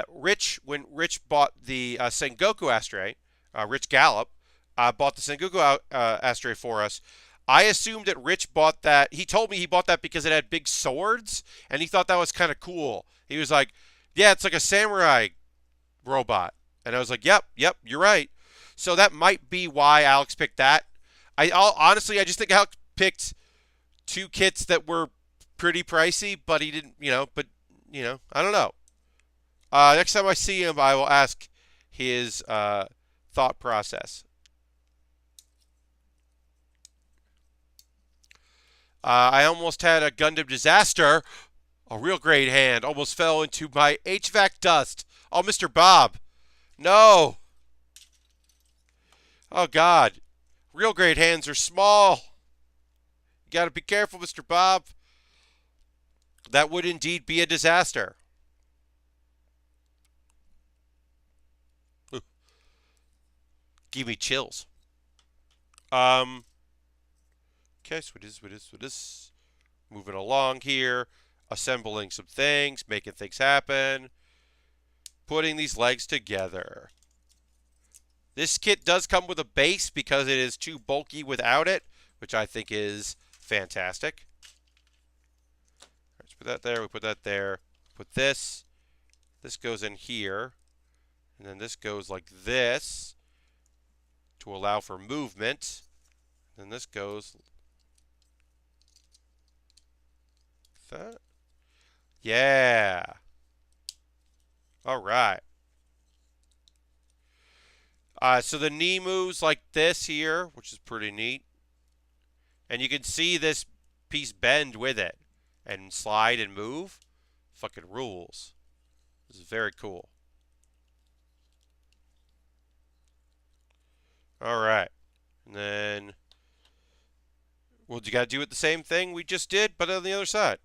Rich, when Rich bought the Sengoku Astray, Rich Gallop, bought the Sengoku Astray for us. I assumed that Rich bought that. He told me he bought that because it had big swords, and he thought that was kind of cool. He was like, yeah, it's like a samurai robot. And I was like, yep, you're right. So that might be why Alex picked that. Honestly, I just think Alex picked two kits that were pretty pricey, but he didn't, I don't know. Next time I see him, I will ask his thought process. I almost had a Gundam disaster. A real great hand almost fell into my HVAC dust. Oh, Mr. Bob. No. Oh, God. Real great hands are small. You got to be careful, Mr. Bob. That would indeed be a disaster. Give me chills. Okay, so it is. Moving along here. Assembling some things. Making things happen. Putting these legs together. This kit does come with a base because it is too bulky without it, which I think is fantastic. Let's put that there. We put that there. Put this. This goes in here. And then this goes like this to allow for movement. And then this goes like that. Yeah. All right. So the knee moves like this here, which is pretty neat. And you can see this piece bend with it and slide and move. Fucking rules. This is very cool. All right. And then, well, you got to do it the same thing we just did, but on the other side.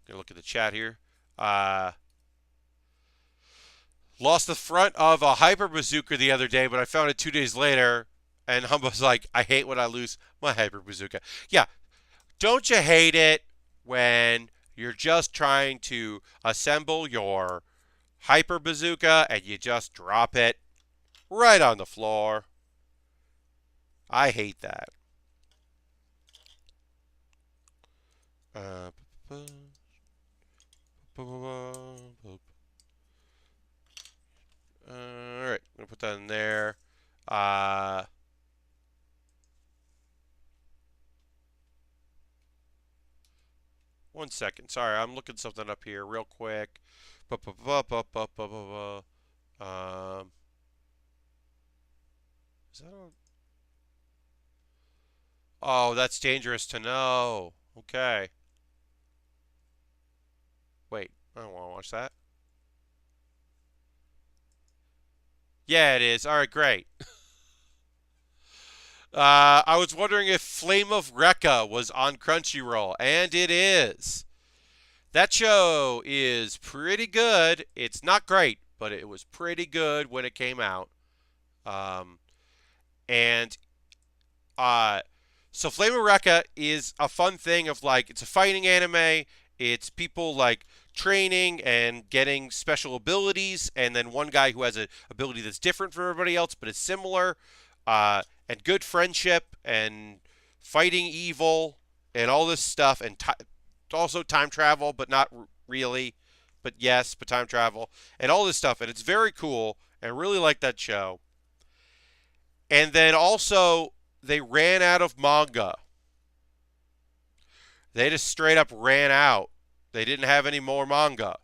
Gonna look at the chat here. Lost the front of a Hyper Bazooka the other day, but I found it 2 days later. And Humba's like, I hate when I lose my Hyper Bazooka. Yeah, don't you hate it when you're just trying to assemble your Hyper Bazooka and you just drop it right on the floor? I hate that. Alright, I'm going to put that in there. 1 second. Sorry, I'm looking something up here real quick. Is that on? Oh, that's dangerous to know. Okay. Wait, I don't want to watch that. Yeah, it is. All right, great. I was wondering if Flame of Recca was on Crunchyroll, and it is. That show is pretty good. It's not great, but it was pretty good when it came out. And so Flame of Recca is a fun thing of like, it's a fighting anime, It's people like training and getting special abilities, and then one guy who has an ability that's different from everybody else, but is similar, and good friendship and fighting evil and all this stuff, and also time travel, but not really, but yes, but time travel and all this stuff, and it's very cool. And I really like that show. And then also they ran out of manga. They just straight up ran out. They didn't have any more manga.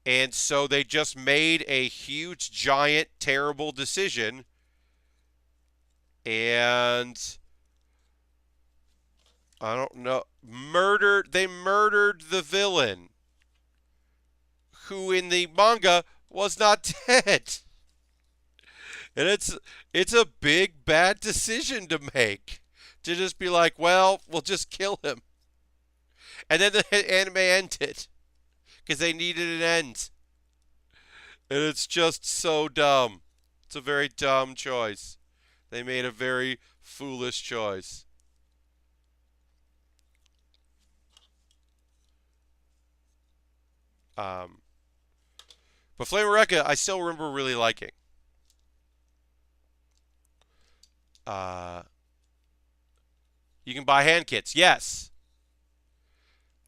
And so they just made a huge, giant, terrible decision. And I don't know. They murdered the villain, who in the manga was not dead. And it's a big bad decision to make. To just be like, well, we'll just kill him. And then the anime ended. Because they needed an end. And it's just so dumb. It's a very dumb choice. They made a very foolish choice. But Flame Recca, I still remember really liking. You can buy hand kits. Yes.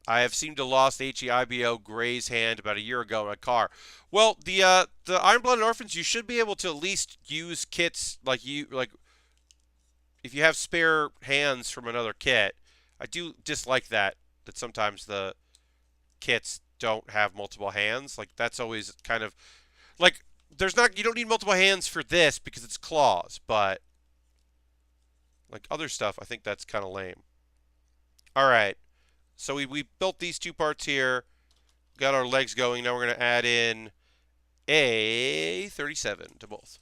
I have seemed to lost HEIBO Gray's hand about a year ago in a car. Well, the Iron Blooded Orphans, you should be able to at least use kits like if you have spare hands from another kit. I do dislike that sometimes the kits don't have multiple hands. Like that's always kind of like you don't need multiple hands for this because it's claws, but like other stuff, I think that's kind of lame. All right. So we built these two parts here, got our legs going. Now we're going to add in a 37 to both.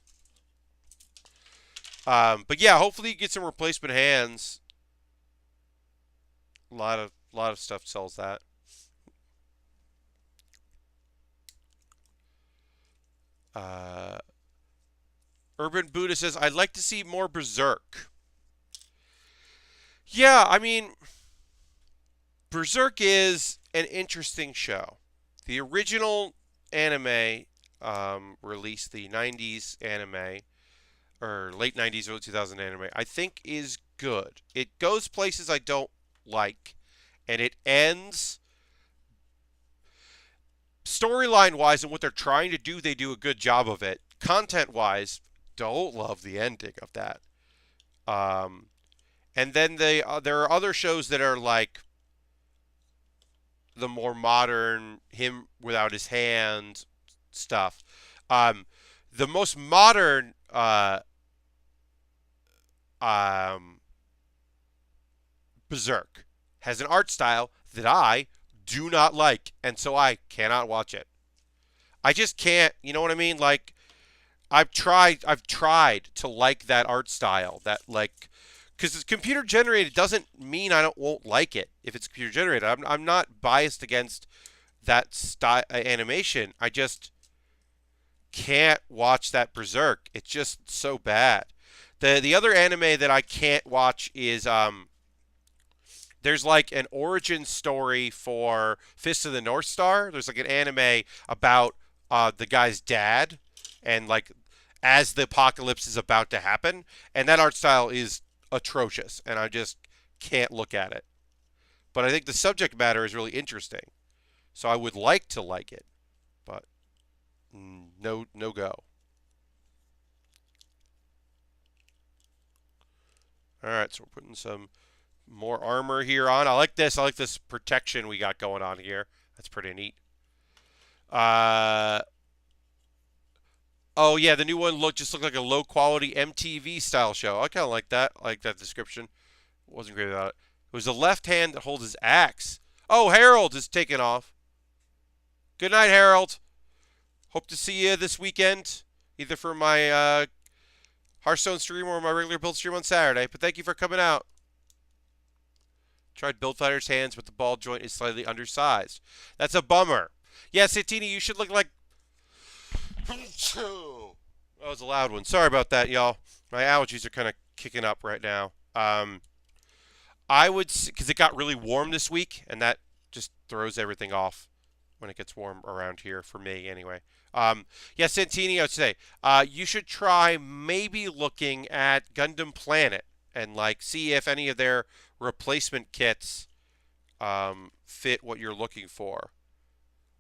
But yeah, hopefully you get some replacement hands. A lot of stuff sells that. Urban Buddha says, I'd like to see more Berserk. Yeah, I mean, Berserk is an interesting show. The original anime released, the 90s anime, or late 90s, early 2000 anime, I think is good. It goes places I don't like, and it ends storyline-wise and what they're trying to do, they do a good job of it. Content-wise, don't love the ending of that. And then there are other shows that are like the more modern, him without his hand stuff. The most modern Berserk has an art style that I do not like, and so I cannot watch it. I just can't, you know what I mean? Like I've tried to like that art style, that like, because it's computer generated doesn't mean I won't like it if it's computer generated. I'm not biased against that style animation. I just can't watch that Berserk. It's just so bad. The other anime that I can't watch is there's like an origin story for Fist of the North Star. There's like an anime about the guy's dad and like as the apocalypse is about to happen, and that art style is atrocious, and I just can't look at it. But I think the subject matter is really interesting, so I would like to like it, but no go. All right, so we're putting some more armor here on. I like this. I like this protection we got going on here. That's pretty neat. Oh yeah, the new one just looked like a low quality MTV style show. I kind of like that. I like that description. Wasn't great about it. It was the left hand that holds his axe. Oh, Harold is taking off. Good night, Harold. Hope to see you this weekend, either for my Hearthstone stream or my regular build stream on Saturday. But thank you for coming out. Tried Build Fighter's hands, but the ball joint is slightly undersized. That's a bummer. Yeah, Satini, you should look like... That was a loud one. Sorry about that, y'all. My allergies are kind of kicking up right now. I would... Because it got really warm this week, and that Just throws everything off when it gets warm around here for me anyway. Yeah, Santini, I would say you should try maybe looking at Gundam Planet and like see if any of their replacement kits fit what you're looking for,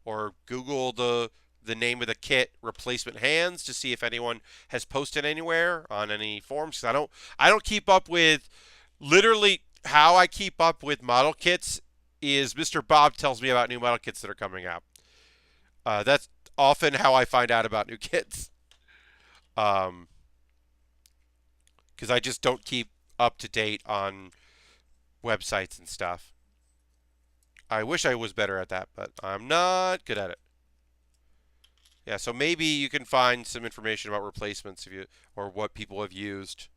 or Google the name of the kit replacement hands to see if anyone has posted anywhere on any forums. 'Cause I don't keep up with literally how I keep up with model kits is Mr. Bob tells me about new model kits that are coming out. That's often how I find out about new kits. Because I just don't keep up to date on websites and stuff. I wish I was better at that, but I'm not good at it. Yeah, so maybe you can find some information about replacements if you or what people have used.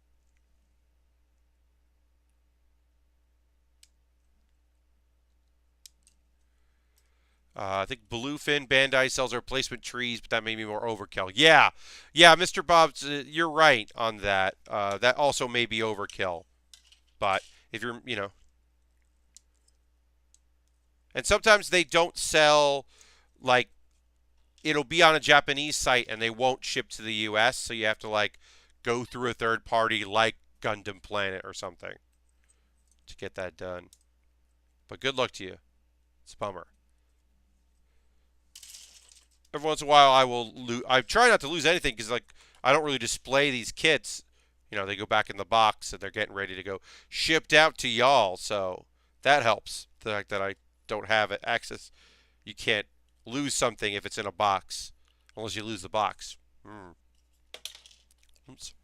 I think Bluefin Bandai sells replacement trees, but that may be more overkill. Yeah, Mr. Bob's, you're right on that. That also may be overkill, but if you're. And sometimes they don't sell, like, it'll be on a Japanese site and they won't ship to the U.S., so you have to, like, go through a third party like Gundam Planet or something to get that done. But good luck to you. It's a bummer. Every once in a while, I try not to lose anything because, like, I don't really display these kits. They go back in the box and they're getting ready to go shipped out to y'all. So that helps. The fact that I don't have it access. You can't lose something if it's in a box, unless you lose the box. Oops.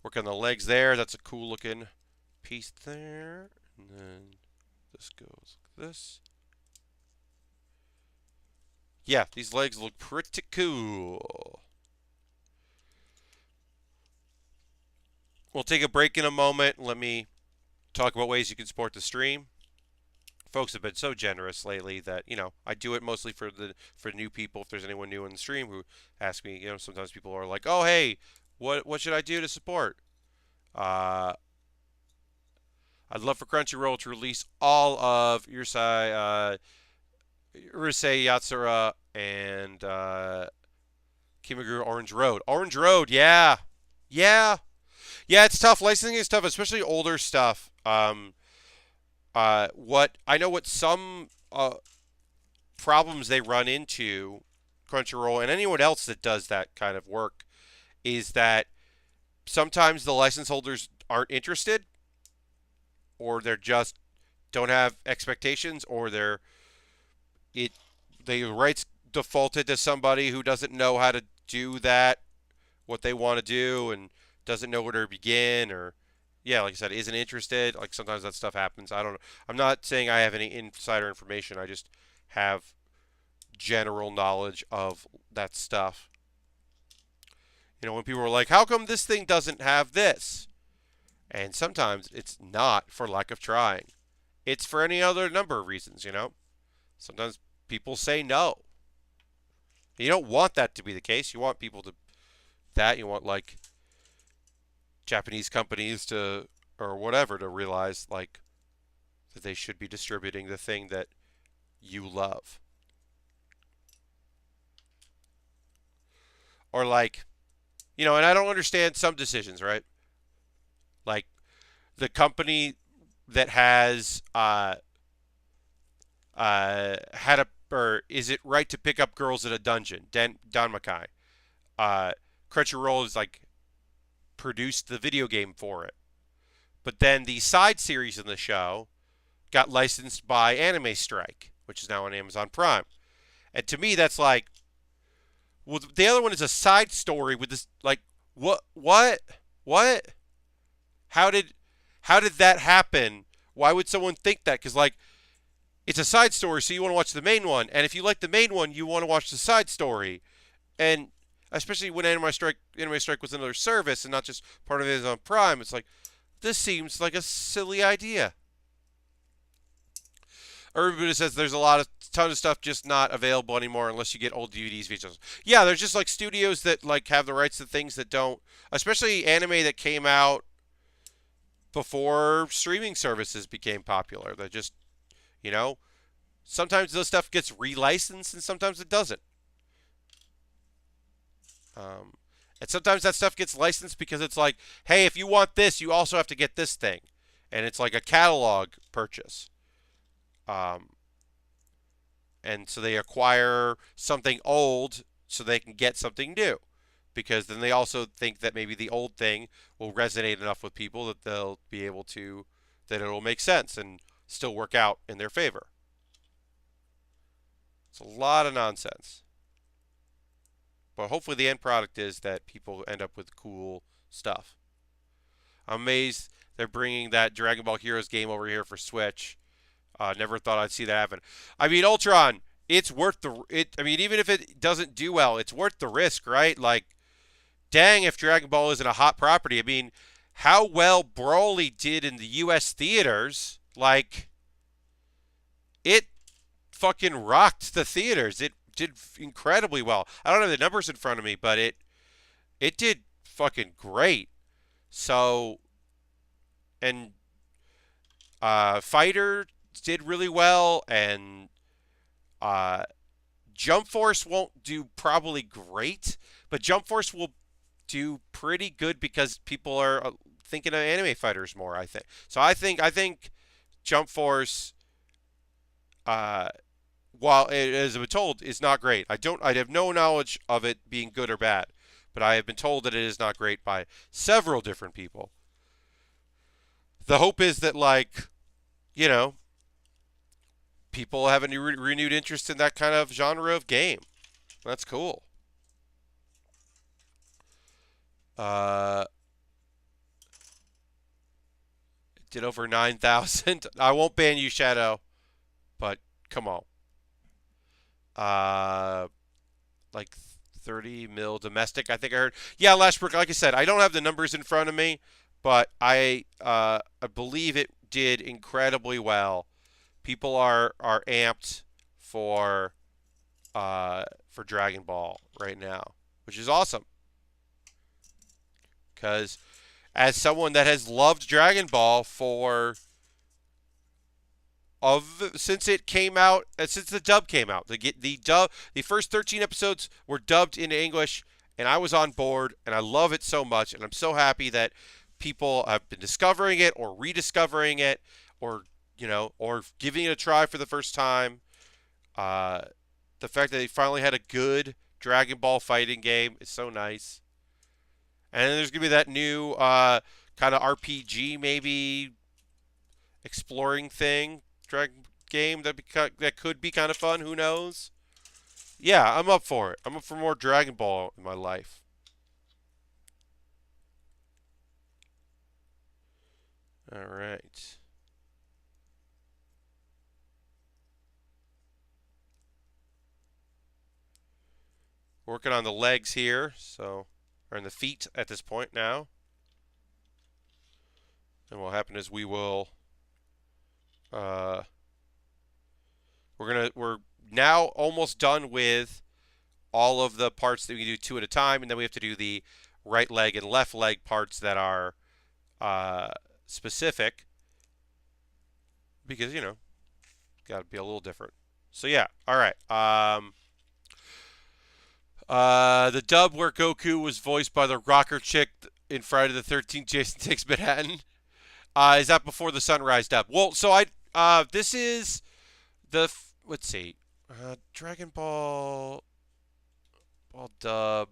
Work on the legs there. That's a cool looking piece there. And then this goes like this. Yeah, these legs look pretty cool. We'll take a break in a moment. Let me talk about ways you can support the stream. Folks have been so generous lately that I do it mostly for new people. If there's anyone new in the stream who ask me, sometimes people are like, "Oh, hey, what should I do to support?" I'd love for Crunchyroll to release all of Urusei Yatsura and Kimagure Orange Road. Orange Road, yeah. It's tough. Licensing is tough, especially older stuff. What some problems they run into, Crunchyroll and anyone else that does that kind of work, is that sometimes the license holders aren't interested, or they're just don't have expectations, or the rights defaulted to somebody who doesn't know how to do that, what they want to do, and doesn't know where to begin, or like I said, isn't interested. Like sometimes that stuff happens. I don't know. I'm not saying I have any insider information. I just have general knowledge of that stuff. When people are like, "How come this thing doesn't have this?" And sometimes it's not for lack of trying. It's for any other number of reasons, Sometimes people say no. You don't want that to be the case. You want people to you want like Japanese companies or whatever to realize like that they should be distributing the thing that you love. Or like, and I don't understand some decisions, right? Like the company that has or is it right to pick up girls in a dungeon? Danmakai. Crunchyroll is like produced the video game for it. But then the side series in the show got licensed by Anime Strike, which is now on Amazon Prime. And to me, that's like, well, the other one is a side story with this, like, what? How did that happen? Why would someone think that? Because, like, it's a side story, so you want to watch the main one. And if you like the main one, you want to watch the side story. And especially when Anime Strike was another service and not just part of Amazon Prime, it's like, this seems like a silly idea. Urban Buddha says there's a ton of stuff just not available anymore unless you get old DVDs, VHS. Yeah, there's just like studios that like have the rights to things that don't, especially anime that came out before streaming services became popular. That just, You know, sometimes this stuff gets relicensed and sometimes it doesn't. Um, and sometimes that stuff gets licensed because it's like, hey, if you want this, you also have to get this thing, and it's like a catalog purchase. Um, and so they acquire something old so they can get something new, because then they also think that maybe the old thing will resonate enough with people that they'll be able to, that it'll make sense and still work out in their favor. It's a lot of nonsense. But hopefully the end product is that people end up with cool stuff. I'm amazed they're bringing that Dragon Ball Heroes game over here for Switch. Never thought I'd see that happen. I mean, Ultron, it's worth the it. I mean, even if it doesn't do well, it's worth the risk, right? Like, dang, if Dragon Ball isn't a hot property. I mean, how well Broly did in the U.S. theaters, like, it fucking rocked the theaters. It did incredibly well. I don't have the numbers in front of me, but it did fucking great. So, and Fighter did really well, and uh, Jump Force won't do probably great, but Jump Force will do pretty good because people are thinking of anime fighters more. I think so. I think Jump Force, uh, while it has been told, is not great. I have no knowledge of it being good or bad, but I have been told that it is not great by several different people. The hope is that, like, you know, people have a renewed interest in that kind of genre of game. That's cool. Uh, did over 9,000. I won't ban you, Shadow, but come on. Uh, like 30 mil domestic, I think I heard. Yeah, Lashbrook, like I said, I don't have the numbers in front of me, but I believe it did incredibly well. People are amped for for Dragon Ball right now, which is awesome. Because as someone that has loved Dragon Ball for of since it came out, since the dub came out, the first 13 episodes were dubbed into English, and I was on board, and I love it so much, and I'm so happy that people have been discovering it or rediscovering it, or or giving it a try for the first time. Uh, the fact that they finally had a good Dragon Ball fighting game is so nice. And then there's gonna be that new kind of RPG, maybe exploring thing, Dragon game that could be kind of fun. Who knows? Yeah, I'm up for it. I'm up for more Dragon Ball in my life. All right. Working on the legs here, so or in the feet at this point now. And what'll happen is uh, we're now almost done with all of the parts that we do two at a time, and then we have to do the right leg and left leg parts that are specific, because got to be a little different. So yeah, all right. The dub where Goku was voiced by the rocker chick in Friday the 13th, Jason Takes Manhattan. Is that before the Sunrise dub? Well, so this is let's see, Dragon Ball dub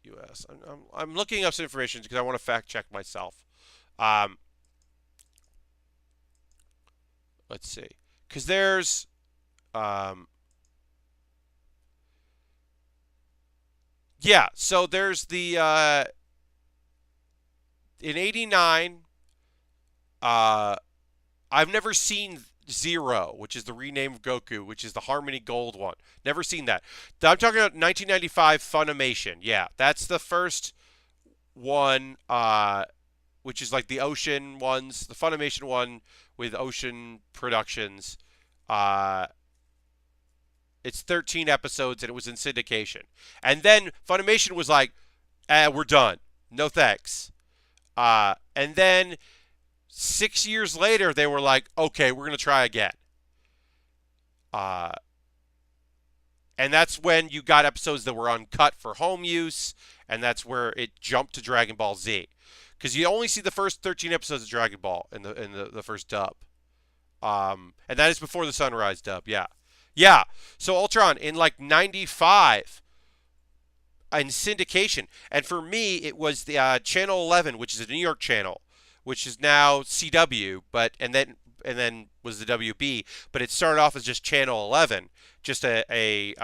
US. I'm looking up some information because I want to fact check myself. Um, let's see, because there's yeah, so there's the in '89. Uh, I've never seen Zero, which is the rename of Goku, which is the Harmony Gold one. Never seen that. I'm talking about 1995 Funimation. Yeah, that's the first one, which is like the Ocean ones, the Funimation one with Ocean Productions. Uh, it's 13 episodes, and it was in syndication. And then Funimation was like, we're done. No thanks. And then 6 years later, they were like, okay, we're going to try again. Uh, and that's when you got episodes that were uncut for home use, and that's where it jumped to Dragon Ball Z. Because you only see the first 13 episodes of Dragon Ball in the first dub. And that is before the Sunrise dub, yeah. Yeah, so Ultron in like 95 in syndication. And for me, it was the Channel 11, which is a New York channel, which is now CW, and then was the WB. But it started off as just Channel 11, just a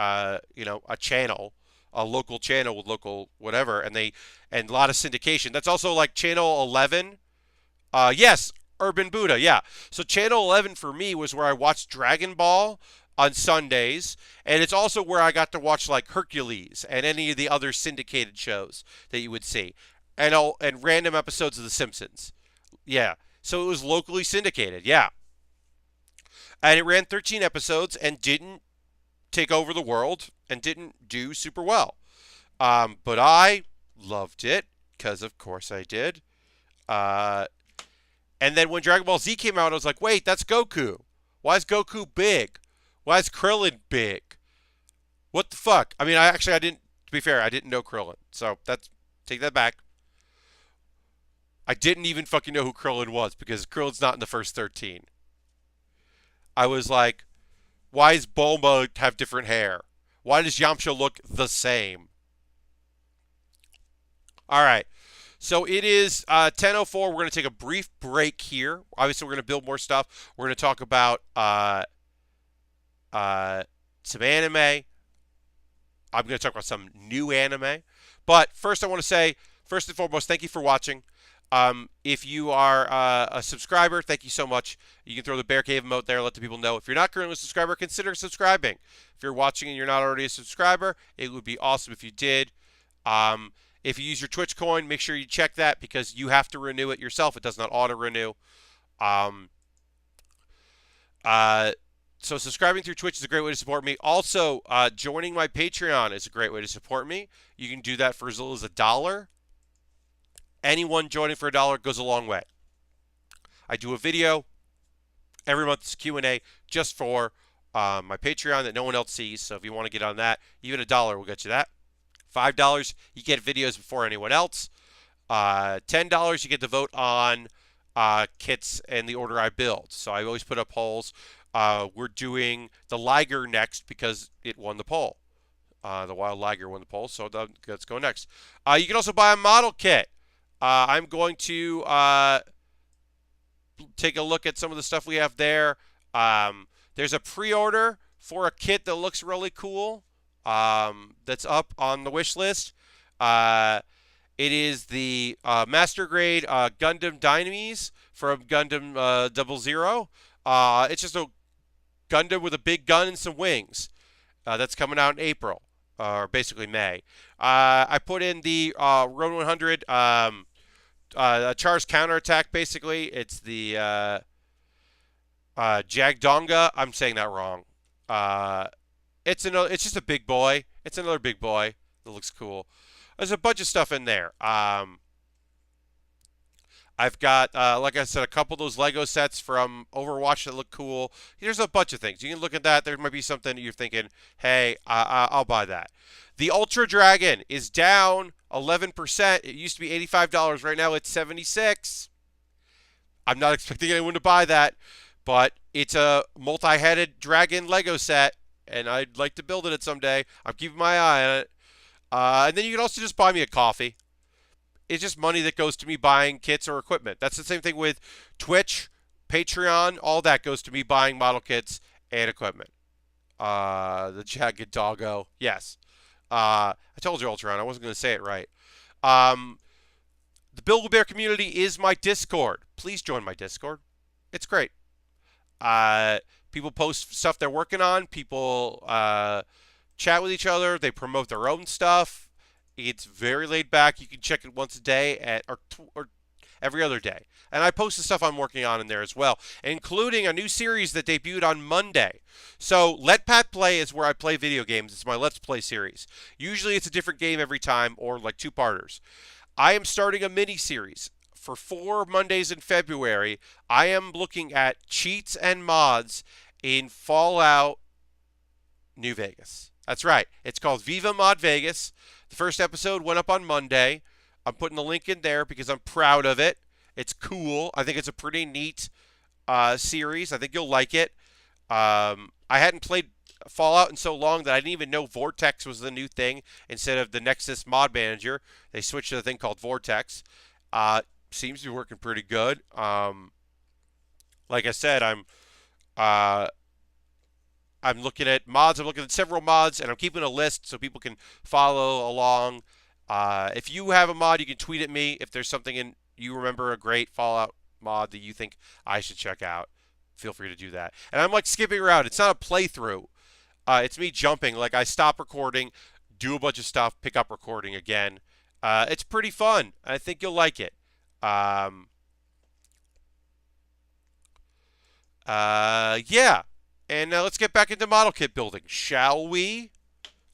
channel, a local channel with local whatever, and a lot of syndication. That's also like Channel 11. Yes, Urban Buddha, yeah. So Channel 11 for me was where I watched Dragon Ball on Sundays, and it's also where I got to watch like Hercules and any of the other syndicated shows that you would see, and random episodes of The Simpsons. Yeah, so it was locally syndicated, yeah. And it ran 13 episodes and didn't take over the world and didn't do super well. But I loved it, because of course I did. And then when Dragon Ball Z came out, I was like, wait, that's Goku. Why is Goku big? Why is Krillin big? What the fuck? I mean, I didn't, to be fair, I didn't know Krillin. So take that back. I didn't even fucking know who Krillin was, because Krillin's not in the first 13. I was like, why does Bulma have different hair? Why does Yamcha look the same? All right. So it is 10:04. We're going to take a brief break here. Obviously, we're going to build more stuff. We're going to talk about some anime. I'm going to talk about some new anime. But first, I want to say, first and foremost, thank you for watching. If you are a subscriber, thank you so much. You can throw the Bear Cave emote there, let the people know. If you're not currently a subscriber, consider subscribing. If you're watching and you're not already a subscriber, it would be awesome if you did. If you use your Twitch coin, make sure you check that, because you have to renew it yourself. It does not auto-renew. So subscribing through Twitch is a great way to support me. Also, joining my Patreon is a great way to support me. You can do that for as little as $1. Anyone joining for $1 goes a long way. I do a video every month. It's Q&A just for my Patreon that no one else sees. So if you want to get on that, even $1 will get you that. $5, you get videos before anyone else. $10, you get to vote on kits and the order I build. So I always put up polls. We're doing the Liger next because it won the poll. The Wild Liger won the poll, so let's go next. You can also buy a model kit. I'm going to take a look at some of the stuff we have there. There's a pre-order for a kit that looks really cool. That's up on the wish list. It is the Master Grade Gundam Dynames from Gundam 00. It's just a Gundam with a big gun and some wings. That's coming out in April, or basically May. I put in the Road 100 Char's counterattack, basically. It's the Jagdonga. I'm saying that wrong. It's just a big boy. It's another big boy that looks cool. There's a bunch of stuff in there. I've got, like I said, a couple of those Lego sets from Overwatch that look cool. There's a bunch of things. You can look at that. There might be something that you're thinking, hey, I'll buy that. The Ultra Dragon is down 11%. It used to be $85. Right now it's $76. I'm not expecting anyone to buy that, but it's a multi-headed dragon Lego set, and I'd like to build it someday. I'm keeping my eye on it. And then you can also just buy me a coffee. It's just money that goes to me buying kits or equipment. That's the same thing with Twitch, Patreon. All that goes to me buying model kits and equipment. The Jagged Doggo. Yes. I told you, Ultron. I wasn't going to say it right. The Build with Bear community is my Discord. Please join my Discord. It's great. People post stuff they're working on. People chat with each other. They promote their own stuff. It's very laid back. You can check it once a day or every other day. And I post the stuff I'm working on in there as well, including a new series that debuted on Monday. So Let Pat Play is where I play video games. It's my Let's Play series. Usually it's a different game every time, or like two-parters. I am starting a mini-series for 4 Mondays in February, I am looking at cheats and mods in Fallout New Vegas. That's right. It's called Viva Mod Vegas. The first episode went up on Monday. I'm putting the link in there because I'm proud of it. It's cool. I think it's a pretty neat series. I think you'll like it. I hadn't played Fallout in so long that I didn't even know Vortex was the new thing. Instead of the Nexus Mod Manager, they switched to a thing called Vortex. Seems to be working pretty good. Like I said, I'm looking at mods. I'm looking at several mods, and I'm keeping a list so people can follow along. If you have a mod, you can tweet at me. If there's something you remember a great Fallout mod that you think I should check out, feel free to do that. And I'm like skipping around. It's not a playthrough. It's me jumping. Like I stop recording, do a bunch of stuff, pick up recording again. It's pretty fun. I think you'll like it. Yeah. And let's get back into model kit building, shall we?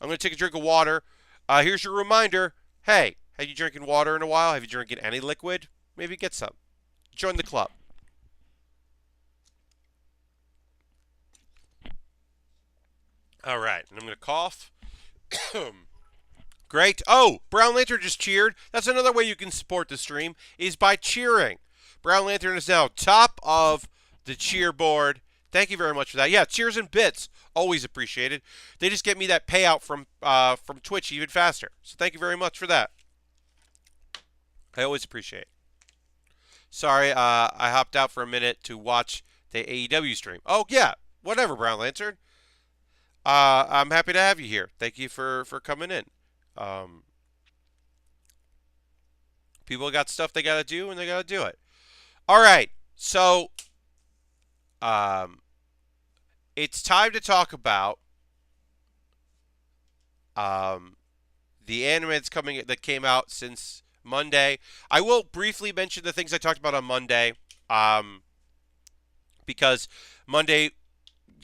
I'm going to take a drink of water. Here's your reminder. Hey, have you drinking water in a while? Have you drinking any liquid? Maybe get some. Join the club. All right, and I'm going to cough. Great. Oh, Brown Lantern just cheered. That's another way you can support the stream is by cheering. Brown Lantern is now top of the cheer board. Thank you very much for that. Yeah, cheers and bits. Always appreciated. They just get me that payout from Twitch even faster. So thank you very much for that. I always appreciate it. Sorry, I hopped out for a minute to watch the AEW stream. Oh, yeah. Whatever, Brown Lantern. I'm happy to have you here. Thank you for coming in. People got stuff they got to do, and they got to do it. All right. So, it's time to talk about the anime that came out since Monday. I will briefly mention the things I talked about on Monday, because Monday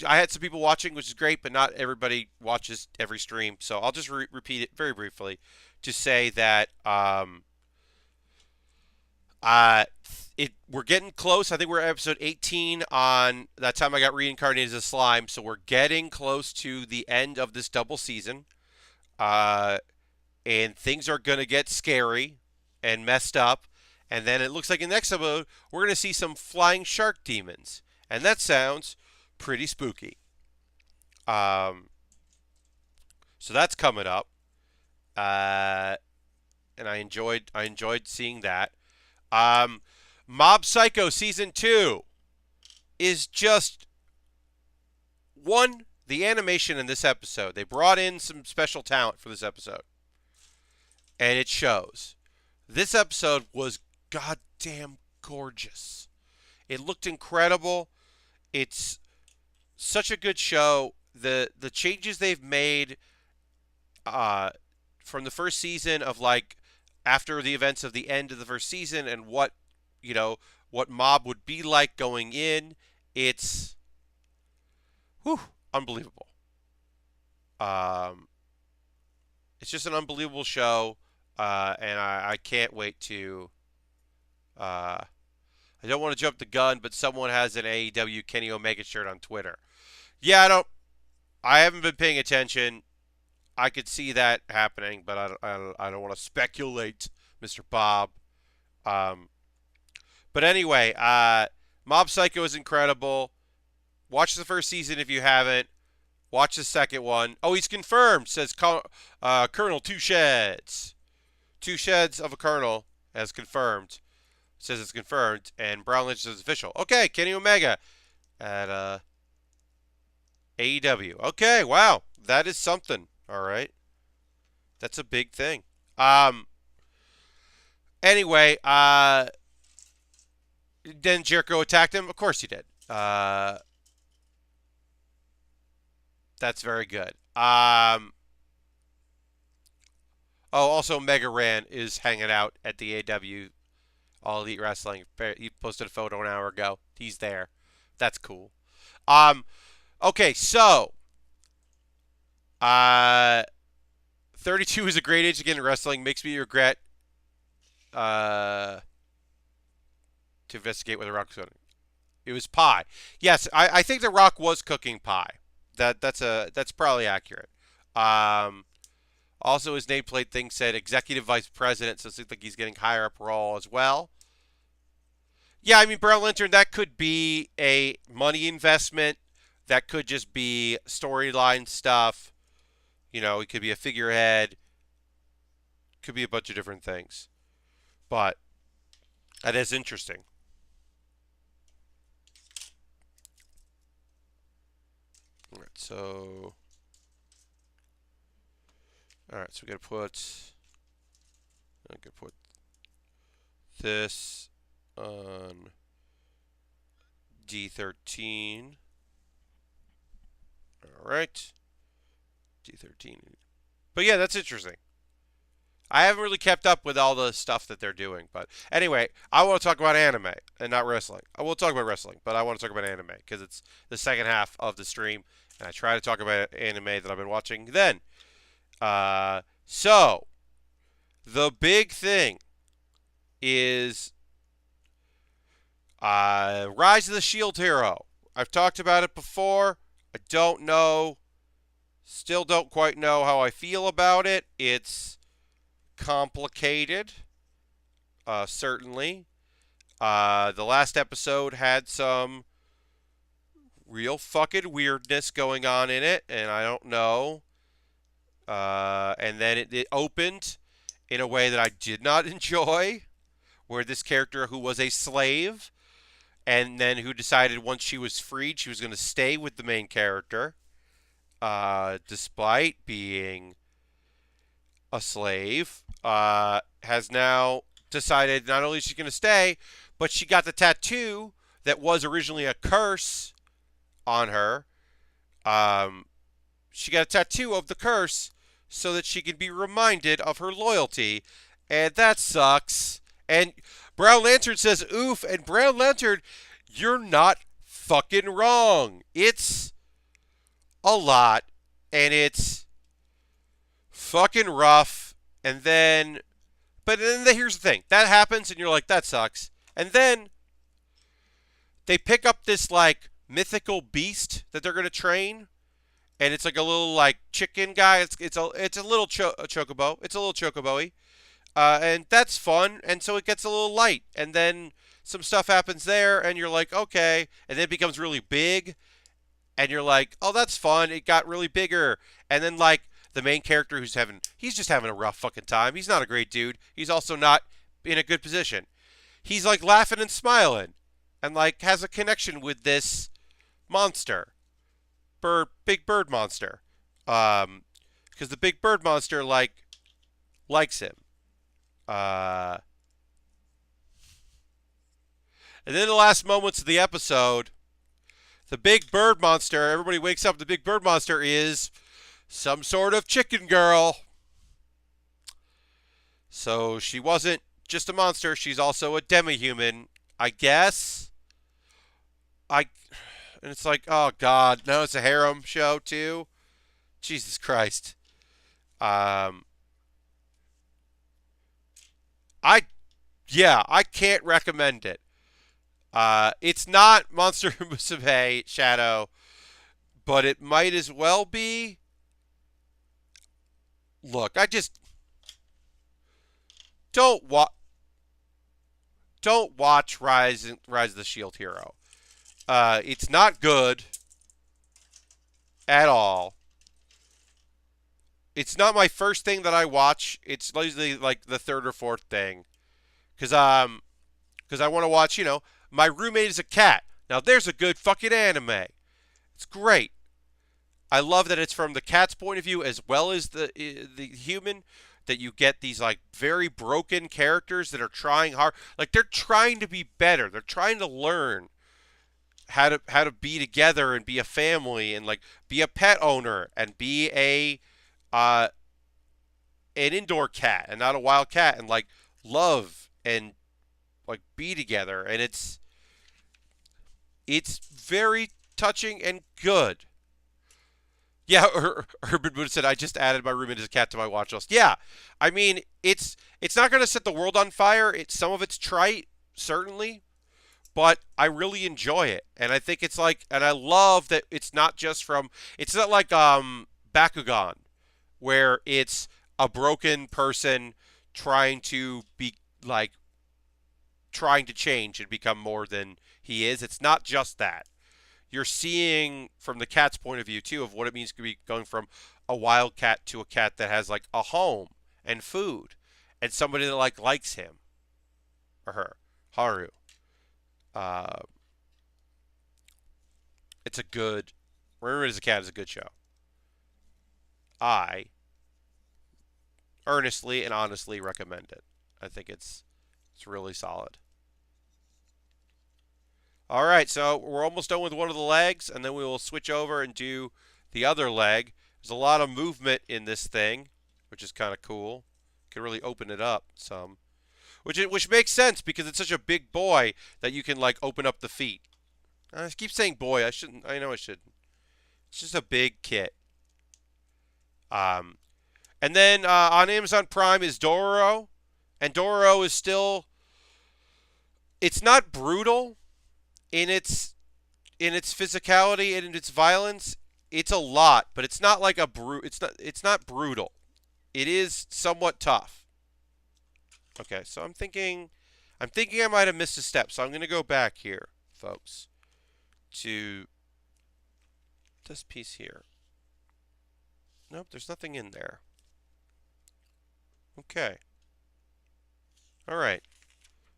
I had some people watching, which is great, but not everybody watches every stream. So I'll just repeat it very briefly to say that we're getting close. I think we're at episode 18 on that time I got reincarnated as a slime. So we're getting close to the end of this double season. And things are going to get scary and messed up. And then it looks like in the next episode, we're going to see some flying shark demons. And that sounds pretty spooky. So that's coming up. And I enjoyed seeing that. Mob Psycho Season 2 is just the animation in this episode. They brought in some special talent for this episode. And it shows. This episode was goddamn gorgeous. It looked incredible. It's such a good show. The changes they've made from the first season of like after the events of the end of the first season and what Mob would be like going in, it's unbelievable. It's just an unbelievable show, and I can't wait to. I don't want to jump the gun, but someone has an AEW Kenny Omega shirt on Twitter. Yeah, I haven't been paying attention. I could see that happening, but I don't want to speculate, Mr. Bob. But anyway, Mob Psycho is incredible. Watch the first season if you haven't. Watch the second one. Oh, he's confirmed, says Colonel Two Sheds. Two Sheds of a Colonel has confirmed. Says it's confirmed, and Brown Lynch says official. Okay, Kenny Omega at AEW. Okay, wow. That is something. All right. That's a big thing. Anyway, then Jericho attacked him. Of course he did. That's very good. Also Mega Ran is hanging out at the AEW All Elite Wrestling. He posted a photo an hour ago. He's there. That's cool. Okay, so 32 is a great age to get into wrestling. Makes me regret. to investigate where the rock was going. It was pie. Yes, I think the Rock was cooking pie. That's probably accurate. Um, Also, his nameplate thing said executive vice president, so it seems like he's getting higher up role as well. Yeah, I mean, Brown Lantern, that could be a money investment. That could just be storyline stuff. You know, it could be a figurehead. Could be a bunch of different things. But that is interesting. All right, so. All right, so we got to put. I'm going to put this on D13. All right. D13. But yeah, that's interesting. I haven't really kept up with all the stuff that they're doing. But anyway, I want to talk about anime and not wrestling. I will talk about wrestling, but I want to talk about anime because it's the second half of the stream. And I try to talk about anime that I've been watching then. So, the big thing is Rise of the Shield Hero. I've talked about it before. I don't know. Still don't quite know how I feel about it. It's complicated, certainly. The last episode had some real fucking weirdness going on in it, and I don't know. And then it opened in a way that I did not enjoy, where this character who was a slave, and then who decided once she was freed, she was going to stay with the main character, despite being a slave, has now decided not only is she going to stay, but she got the tattoo that was originally a curse on her. She got a tattoo of the curse so that she can be reminded of her loyalty, and that sucks. And Brown Lantern says, oof, and Brown Lantern, you're not fucking wrong. It's a lot, and it's fucking rough, and then, but then here's the thing. That happens, and you're like, that sucks. And then they pick up this, like, mythical beast that they're going to train, and it's like a little, like, chicken guy. It's a little chocobo. It's a little chocobo-y. And that's fun, and so it gets a little light. And then some stuff happens there, and you're like, okay. And then it becomes really big, and you're like, oh, that's fun. It got really bigger. And then, like, the main character he's just having a rough fucking time. He's not a great dude. He's also not in a good position. He's, like, laughing and smiling, and, like, has a connection with this monster. Big bird monster. Because the big bird monster, like, likes him. And then the last moments of the episode, the big bird monster, everybody wakes up, the big bird monster is some sort of chicken girl. So she wasn't just a monster, she's also a demi-human, I guess. And it's like, oh god, no, it's a harem show too. Jesus Christ. I can't recommend it. It's not Monster Musume Shadow, but it might as well be. Look, I just don't watch Rise of the Shield Hero. It's not good at all. It's not my first thing that I watch. It's usually like the third or fourth thing. Because I want to watch, My Roommate is a Cat. Now, there's a good fucking anime. It's great. I love that it's from the cat's point of view as well as the human, that you get these, like, very broken characters that are trying hard. Like, they're trying to be better. They're trying to learn how to be together and be a family and, like, be a pet owner and be an indoor cat and not a wild cat, and, like, love and, like, be together. And it's very touching and good. Yeah, Urban Buddha said, I just added My Roommate as a Cat to my watch list. Yeah, I mean, it's not going to set the world on fire. Some of it's trite, certainly. but I really enjoy it. And I think it's like, and I love that it's not just from, it's not like Bakugan, where it's a broken person trying to be like, trying to change and become more than he is. It's not just that. You're seeing from the cat's point of view too of what it means to be going from a wild cat to a cat that has like a home and food and somebody that like likes him or her. Haru. Uh, it's a good. Remember as a Cat is a good show. I earnestly and honestly recommend it. I think it's really solid. All right, so we're almost done with one of the legs, and then we will switch over and do the other leg. There's a lot of movement in this thing, which is kind of cool. Can really open it up some, which makes sense because it's such a big boy that you can like open up the feet. I keep saying boy. I shouldn't. I know I shouldn't. It's just a big kit. Um, and then on Amazon Prime is Dororo, and Dororo is still. It's not brutal in its physicality and in its violence. It's a lot, but it's not like a it's not brutal. It is somewhat tough. Okay, so I'm thinking I might have missed a step. So I'm going to go back here, folks, to this piece here. Nope, there's nothing in there. Okay. All right.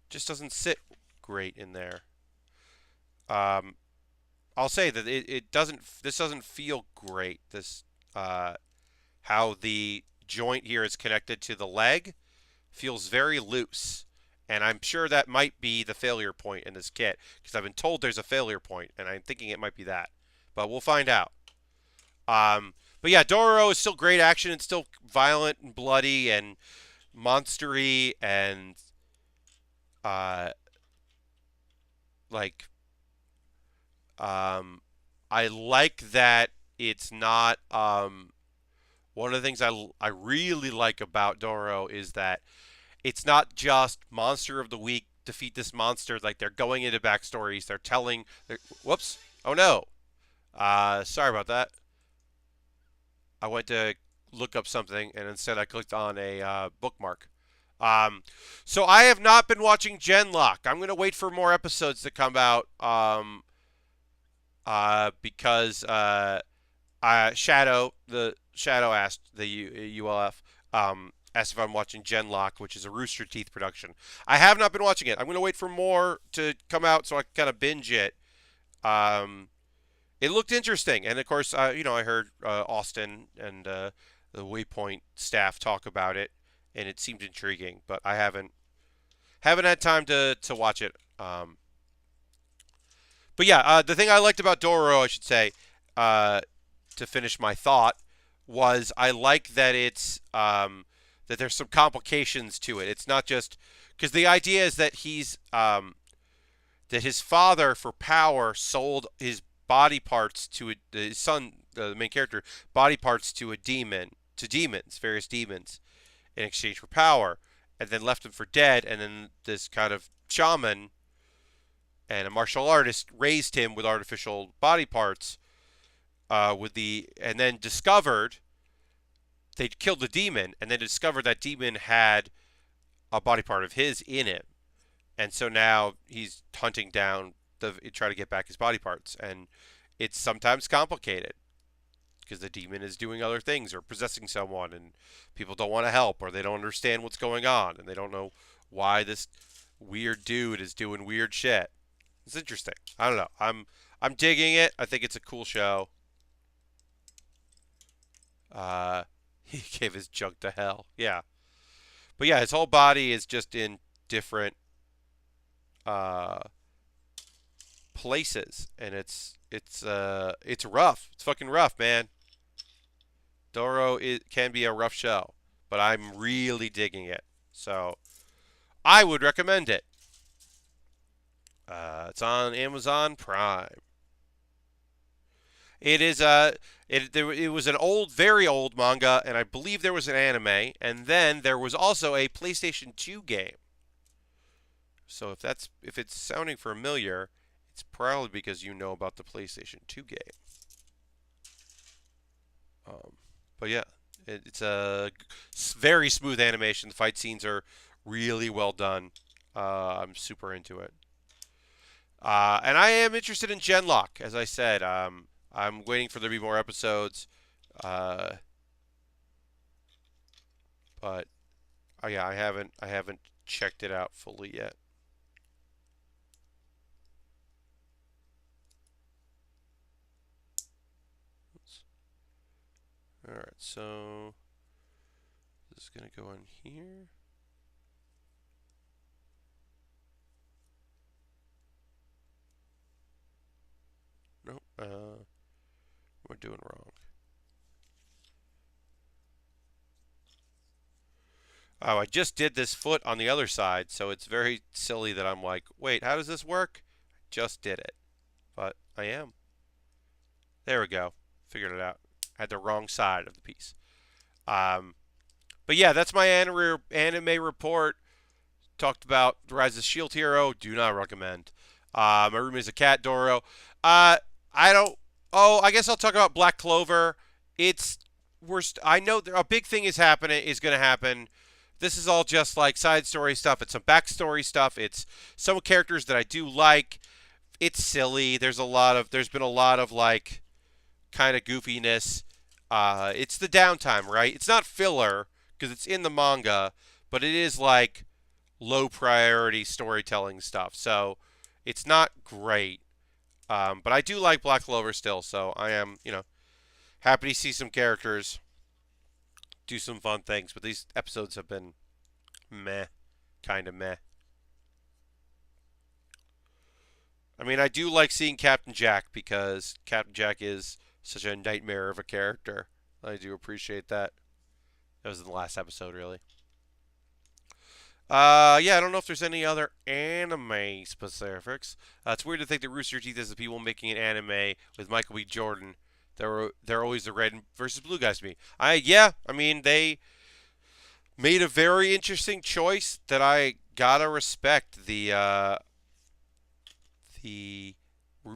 Just doesn't sit great in there. I'll say that it doesn't. This doesn't feel great. This how the joint here is connected to the leg feels very loose, and I'm sure that might be the failure point in this kit because I've been told there's a failure point, and I'm thinking it might be that, but we'll find out. But yeah, Dororo is still great action. It's still violent and bloody and monstery and like I like that it's not one of the things I really like about Dororo is that it's not just monster of the week, defeat this monster. Like they're going into backstories. They're telling. Whoops! Oh no! Sorry about that. I went to look up something and instead I clicked on a bookmark. So I have not been watching Genlock. I'm gonna wait for more episodes to come out. Because Shadow asked the ULF asked if I'm watching Genlock, which is a Rooster Teeth production. I have not been watching it. I'm gonna wait for more to come out so I can kind of binge it. It looked interesting, and of course, I heard Austin and the Waypoint staff talk about it, and it seemed intriguing, but I haven't had time to watch it. But yeah, the thing I liked about Dororo, I should say, to finish my thought, was I like that it's that there's some complications to it. It's not just because the idea is that that his father, for power, sold his body parts to his son, the main character, body parts to various demons, in exchange for power, and then left him for dead. And then this kind of shaman and a martial artist raised him with artificial body parts, and then discovered they'd killed the demon, and then discovered that demon had a body part of his in him, and so now he's hunting down try to get back his body parts, and it's sometimes complicated because the demon is doing other things or possessing someone, and people don't want to help or they don't understand what's going on, and they don't know why this weird dude is doing weird shit. It's interesting. I don't know. I'm digging it. I think it's a cool show. He gave his junk to hell. Yeah. But yeah, his whole body is just in different places, and it's rough. It's fucking rough, man. Dororo can be a rough show, but I'm really digging it. So I would recommend it. It's on Amazon Prime. It is it was an old, very old manga, and I believe there was an anime, and then there was also a PlayStation 2 game. So if it's sounding familiar, it's probably because you know about the PlayStation 2 game. Um, but yeah, it's a very smooth animation. The fight scenes are really well done. I'm super into it. And I am interested in Genlock, as I said. I'm waiting for there to be more episodes. Uh, but yeah, I haven't checked it out fully yet. All right, so this is gonna go on here. Nope. We're doing wrong. Oh, I just did this foot on the other side, so it's very silly that I'm like, wait, how does this work? Just did it, but I am. There we go. Figured it out. I had the wrong side of the piece. Um, but yeah, that's my anime report. Talked about The Rise of Shield Hero. Do not recommend. My room is a cat, Dororo. I don't. Oh, I guess I'll talk about Black Clover. It's worst. I know a big thing is going to happen. This is all just like side story stuff. It's some backstory stuff. It's some characters that I do like. It's silly. There's been a lot of like kind of goofiness. It's the downtime, right? It's not filler because it's in the manga, but it is like low priority storytelling stuff. So it's not great. But I do like Black Clover still, so I am, happy to see some characters do some fun things. But these episodes have been meh, kind of meh. I mean, I do like seeing Captain Jack because Captain Jack is such a nightmare of a character. I do appreciate that. That was in the last episode, really. Yeah, I don't know if there's any other anime specifics. It's weird to think that Rooster Teeth is the people making an anime with Michael B. Jordan. They're always the red versus blue guys to me. I mean they made a very interesting choice that I gotta respect. The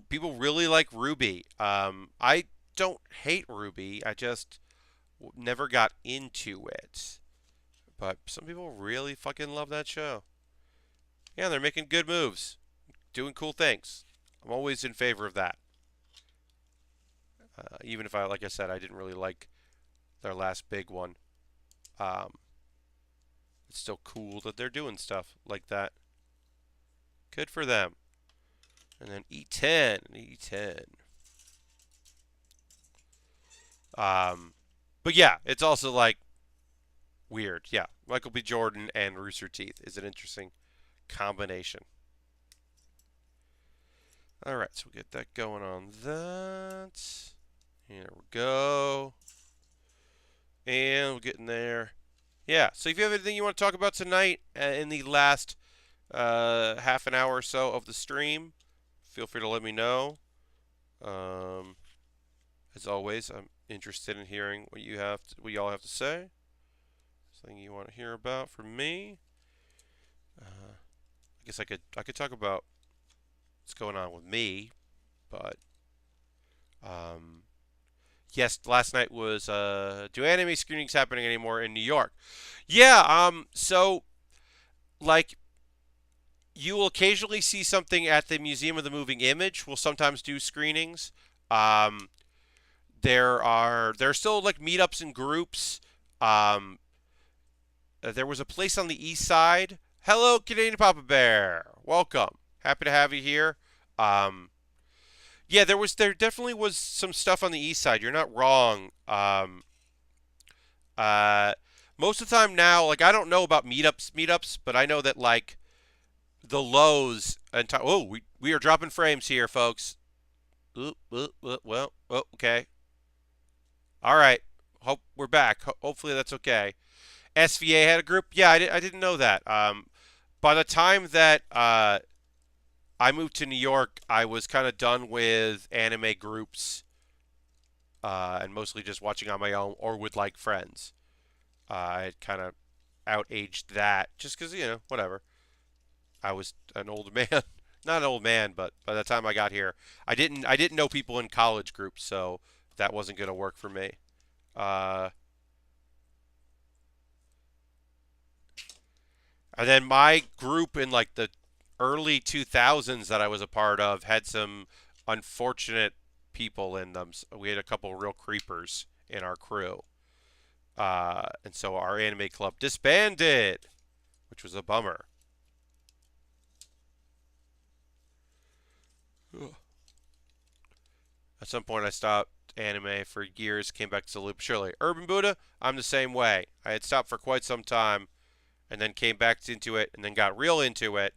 people really like Ruby. I don't hate Ruby. I just never got into it. But some people really fucking love that show. Yeah, they're making good moves, doing cool things. I'm always in favor of that. Even if like I said, I didn't really like their last big one. Um, it's still cool that they're doing stuff like that. Good for them. And then E10, E10. But yeah, it's also like weird. Yeah, Michael B. Jordan and Rooster Teeth is an interesting combination. All right, so we'll get that going on that. Here we go. And we're getting there. Yeah, so if you have anything you want to talk about tonight in the last half an hour or so of the stream, feel free to let me know. As always, I'm interested in hearing what what y'all have to say. Something you want to hear about from me. I guess I could talk about what's going on with me, but yes, last night was do anime screenings happening anymore in New York? Yeah, so like you will occasionally see something at the Museum of the Moving Image. We'll sometimes do screenings. Um, there are still like meetups and groups. Um, there was a place on the east side. Hello, Canadian Papa Bear. Welcome. Happy to have you here. Um, yeah, there definitely was some stuff on the east side. You're not wrong. Uh, Most of the time now, like I don't know about meetups, but I know that like the lows and oh, we are dropping frames here, folks. Well, okay. All right. Hope we're back. Hopefully that's okay. SVA had a group. Yeah, I didn't know that. By the time that I moved to New York, I was kind of done with anime groups and mostly just watching on my own or with like friends. I had kind of outaged that just because, whatever. I was an old man. Not an old man, but by the time I got here, I didn't know people in college groups, so that wasn't going to work for me. Uh, and then my group in like the early 2000s that I was a part of had some unfortunate people in them. We had a couple real creepers in our crew. And so our anime club disbanded, which was a bummer. Ugh. At some point, I stopped anime for years, came back to the loop. Surely, Urban Buddha, I'm the same way. I had stopped for quite some time, and then came back into it, and then got real into it,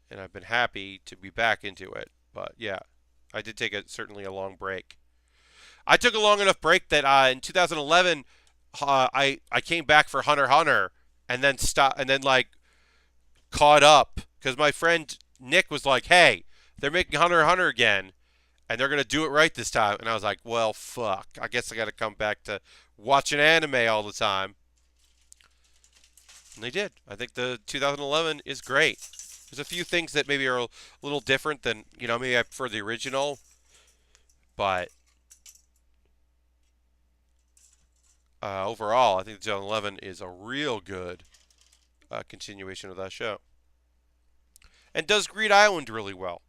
and I've been happy to be back into it. But yeah, I did take certainly a long break. I took a long enough break that in 2011, I came back for Hunter x Hunter, and then stopped, and then like caught up because my friend Nick was like, "Hey, they're making Hunter x Hunter again, and they're gonna do it right this time." And I was like, "Well, fuck. I guess I got to come back to watching anime all the time." And they did. I think the 2011 is great. There's a few things that maybe are a little different than maybe I prefer the original, but overall, I think 2011 is a real good continuation of that show, and does Greed Island really well.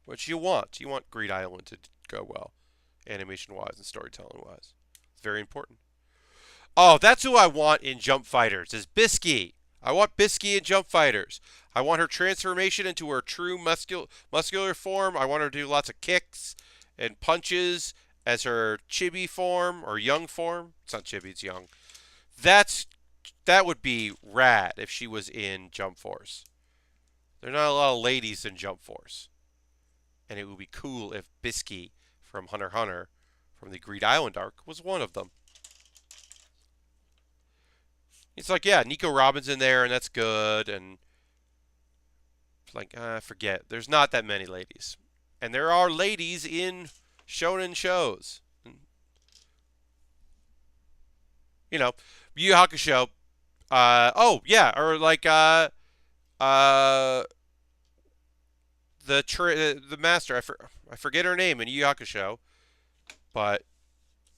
Which you want. You want Greed Island to go well, animation-wise and storytelling-wise. It's very important. Oh, that's who I want in Jump Fighters, is Bisky. I want Bisky in Jump Fighters. I want her transformation into her true muscular form. I want her to do lots of kicks and punches as her chibi form, or young form. It's not chibi, it's young. That would be rad if she was in Jump Force. There are not a lot of ladies in Jump Force. And it would be cool if Bisky from Hunter x Hunter, from the Greed Island arc, was one of them. It's like, yeah, Nico Robin's in there, and that's good, and it's like, I forget. There's not that many ladies. And there are ladies in shonen shows. You know, Yu Yu Hakusho. Oh, yeah, or like, the master, I forget her name in Yu Yu Hakusho, but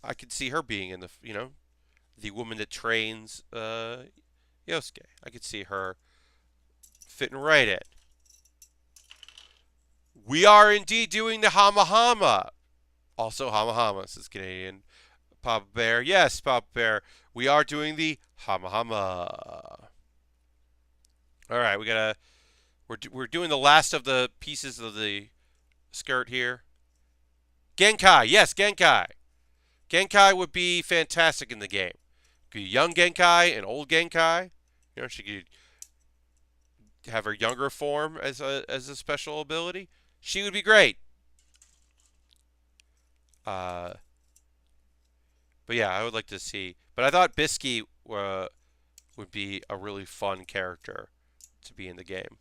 I could see her being in the woman that trains Yosuke. I could see her fitting right in. We are indeed doing the Hamma Hamma. Also Hamma Hamma, says Canadian Papa Bear. Yes, Papa Bear. We are doing the Hamma Hamma. All right, we're doing the last of the pieces of the skirt here. Genkai, yes, Genkai. Genkai would be fantastic in the game. Could be young Genkai and old Genkai. She could have her younger form as a special ability. She would be great. But yeah, I would like to see. But I thought Bisky would be a really fun character to be in the game.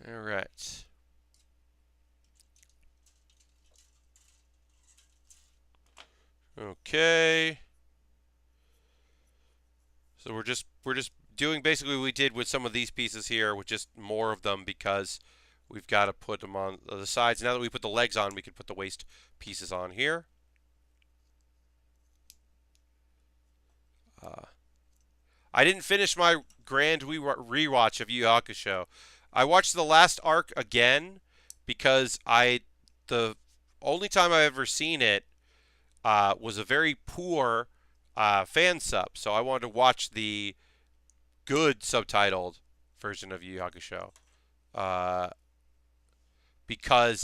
All right. Okay. So we're just doing basically what we did with some of these pieces here, with just more of them, because we've got to put them on the sides. Now that we put the legs on, we can put the waist pieces on here. I didn't finish my grand rewatch of Yu Yu Hakusho. I watched the last arc again because the only time I've ever seen it was a very poor fan sub, so I wanted to watch the good subtitled version of Yu Yu Hakusho because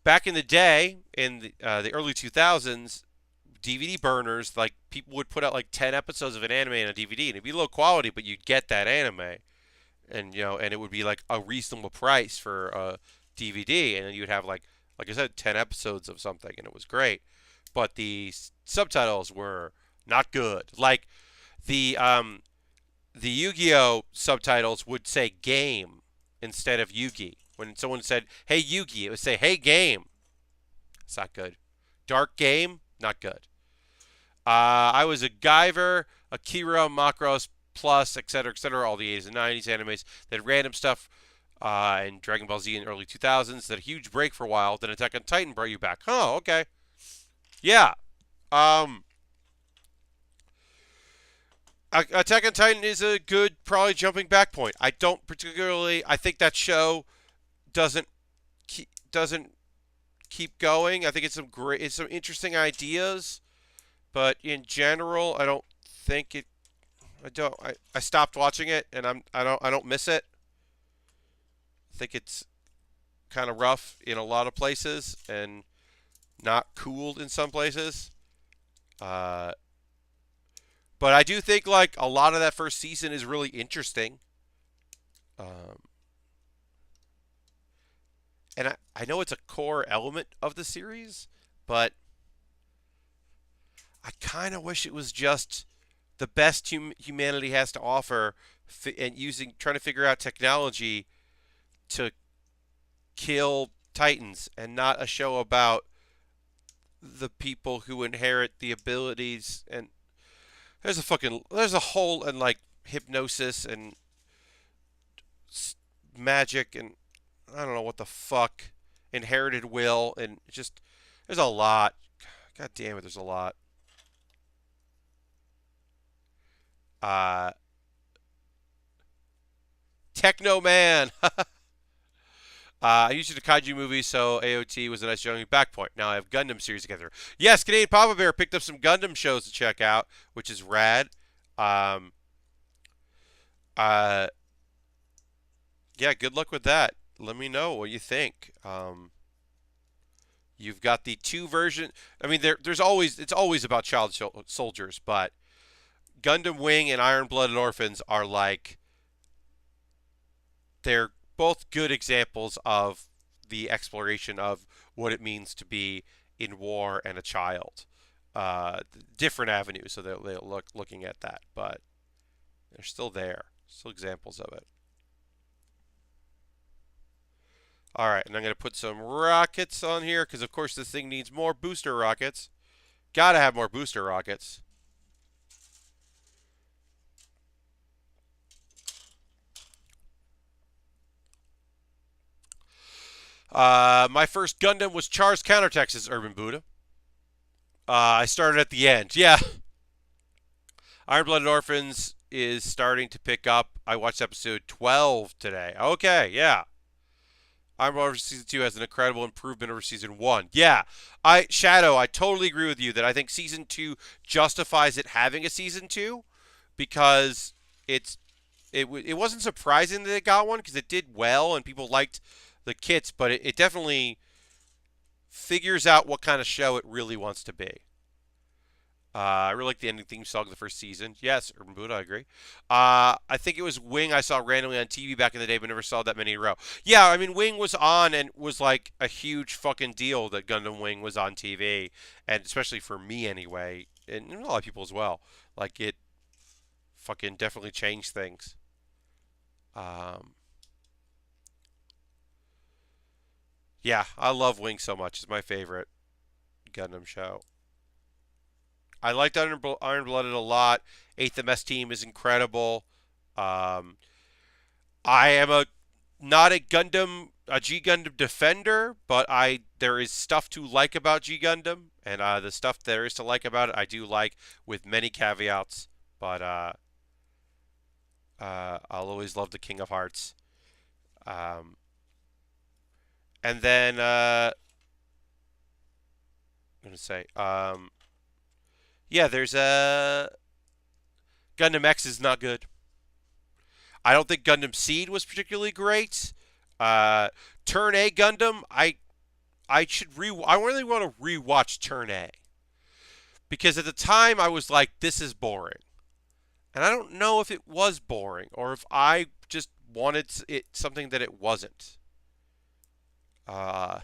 back in the day, in the early 2000s, DVD burners, like, people would put out like 10 episodes of an anime in a DVD, and it'd be low quality, but you'd get that anime, and and it would be like a reasonable price for a DVD, and then you'd have like I said, 10 episodes of something, and it was great. But the subtitles were not good. Like the Yu-Gi-Oh subtitles would say game instead of Yugi. When someone said, "Hey Yugi," it would say, "Hey game." It's not good. Dark game, not good. I was a Guyver, Akira, Macross Plus, etc., all the 80s and 90s animes. Then random stuff and Dragon Ball Z in the early 2000s. Then a huge break for a while. Then Attack on Titan brought you back. Oh, okay. Yeah. Um, Attack on Titan is a good, probably jumping back point. I don't particularly. I think that show doesn't doesn't keep going. I think it's some interesting ideas, but in general, I don't think it. I stopped watching it, and I don't miss it. I think it's kind of rough in a lot of places and not cool in some places. Uh, but I do think like a lot of that first season is really interesting. Um, and I know it's a core element of the series, but I kind of wish it was just the best humanity has to offer, and trying to figure out technology to kill titans, and not a show about the people who inherit the abilities. And there's a whole and like hypnosis and magic and I don't know what the fuck, inherited will, and just there's a lot. God damn it, there's a lot. Uh, Techno Man. I used it to kaiju movies, so AOT was a nice jumping back point. Now I have Gundam series together. Yes, Canadian Papa Bear picked up some Gundam shows to check out, which is rad. Um, uh, yeah, good luck with that. Let me know what you think. You've got the two version. I mean, it's always about child soldiers, but Gundam Wing and Iron Blooded Orphans are like they're both good examples of the exploration of what it means to be in war and a child. Uh, Different avenues, so they're looking at that, but they're still there, still examples of it. All right, and I'm going to put some rockets on here because, of course, this thing needs more booster rockets. Gotta have more booster rockets. My first Gundam was Char's Counterattacks, Urban Buddha. I started at the end. Yeah. Iron Blooded Orphans is starting to pick up. I watched episode 12 today. Okay, yeah. Iron Blooded Orphans Season 2 has an incredible improvement over Season 1. Yeah. Shadow, I totally agree with you that I think Season 2 justifies it having a Season 2 because it wasn't surprising that it got one because it did well and people liked the kits, but it definitely figures out what kind of show it really wants to be. I really like the ending theme song of the first season. Yes, Urban Buddha, I agree. I think it was Wing I saw randomly on TV back in the day, but never saw that many in a row. Yeah, I mean, Wing was on and was like a huge fucking deal that Gundam Wing was on TV, and especially for me anyway, and a lot of people as well. Like it fucking definitely changed things. Um, yeah, I love Wing so much. It's my favorite Gundam show. I liked Iron Blooded a lot. 8th MS team is incredible. Um, I am not a G Gundam defender, but there is stuff to like about G Gundam, and the stuff there is to like about it, I do like with many caveats. But I'll always love the King of Hearts. Um, and then I'm gonna say, yeah, there's a Gundam X is not good. I don't think Gundam Seed was particularly great. Uh, Turn A Gundam, I really want to rewatch Turn A because at the time I was like, this is boring, and I don't know if it was boring or if I just wanted it something that it wasn't. Uh,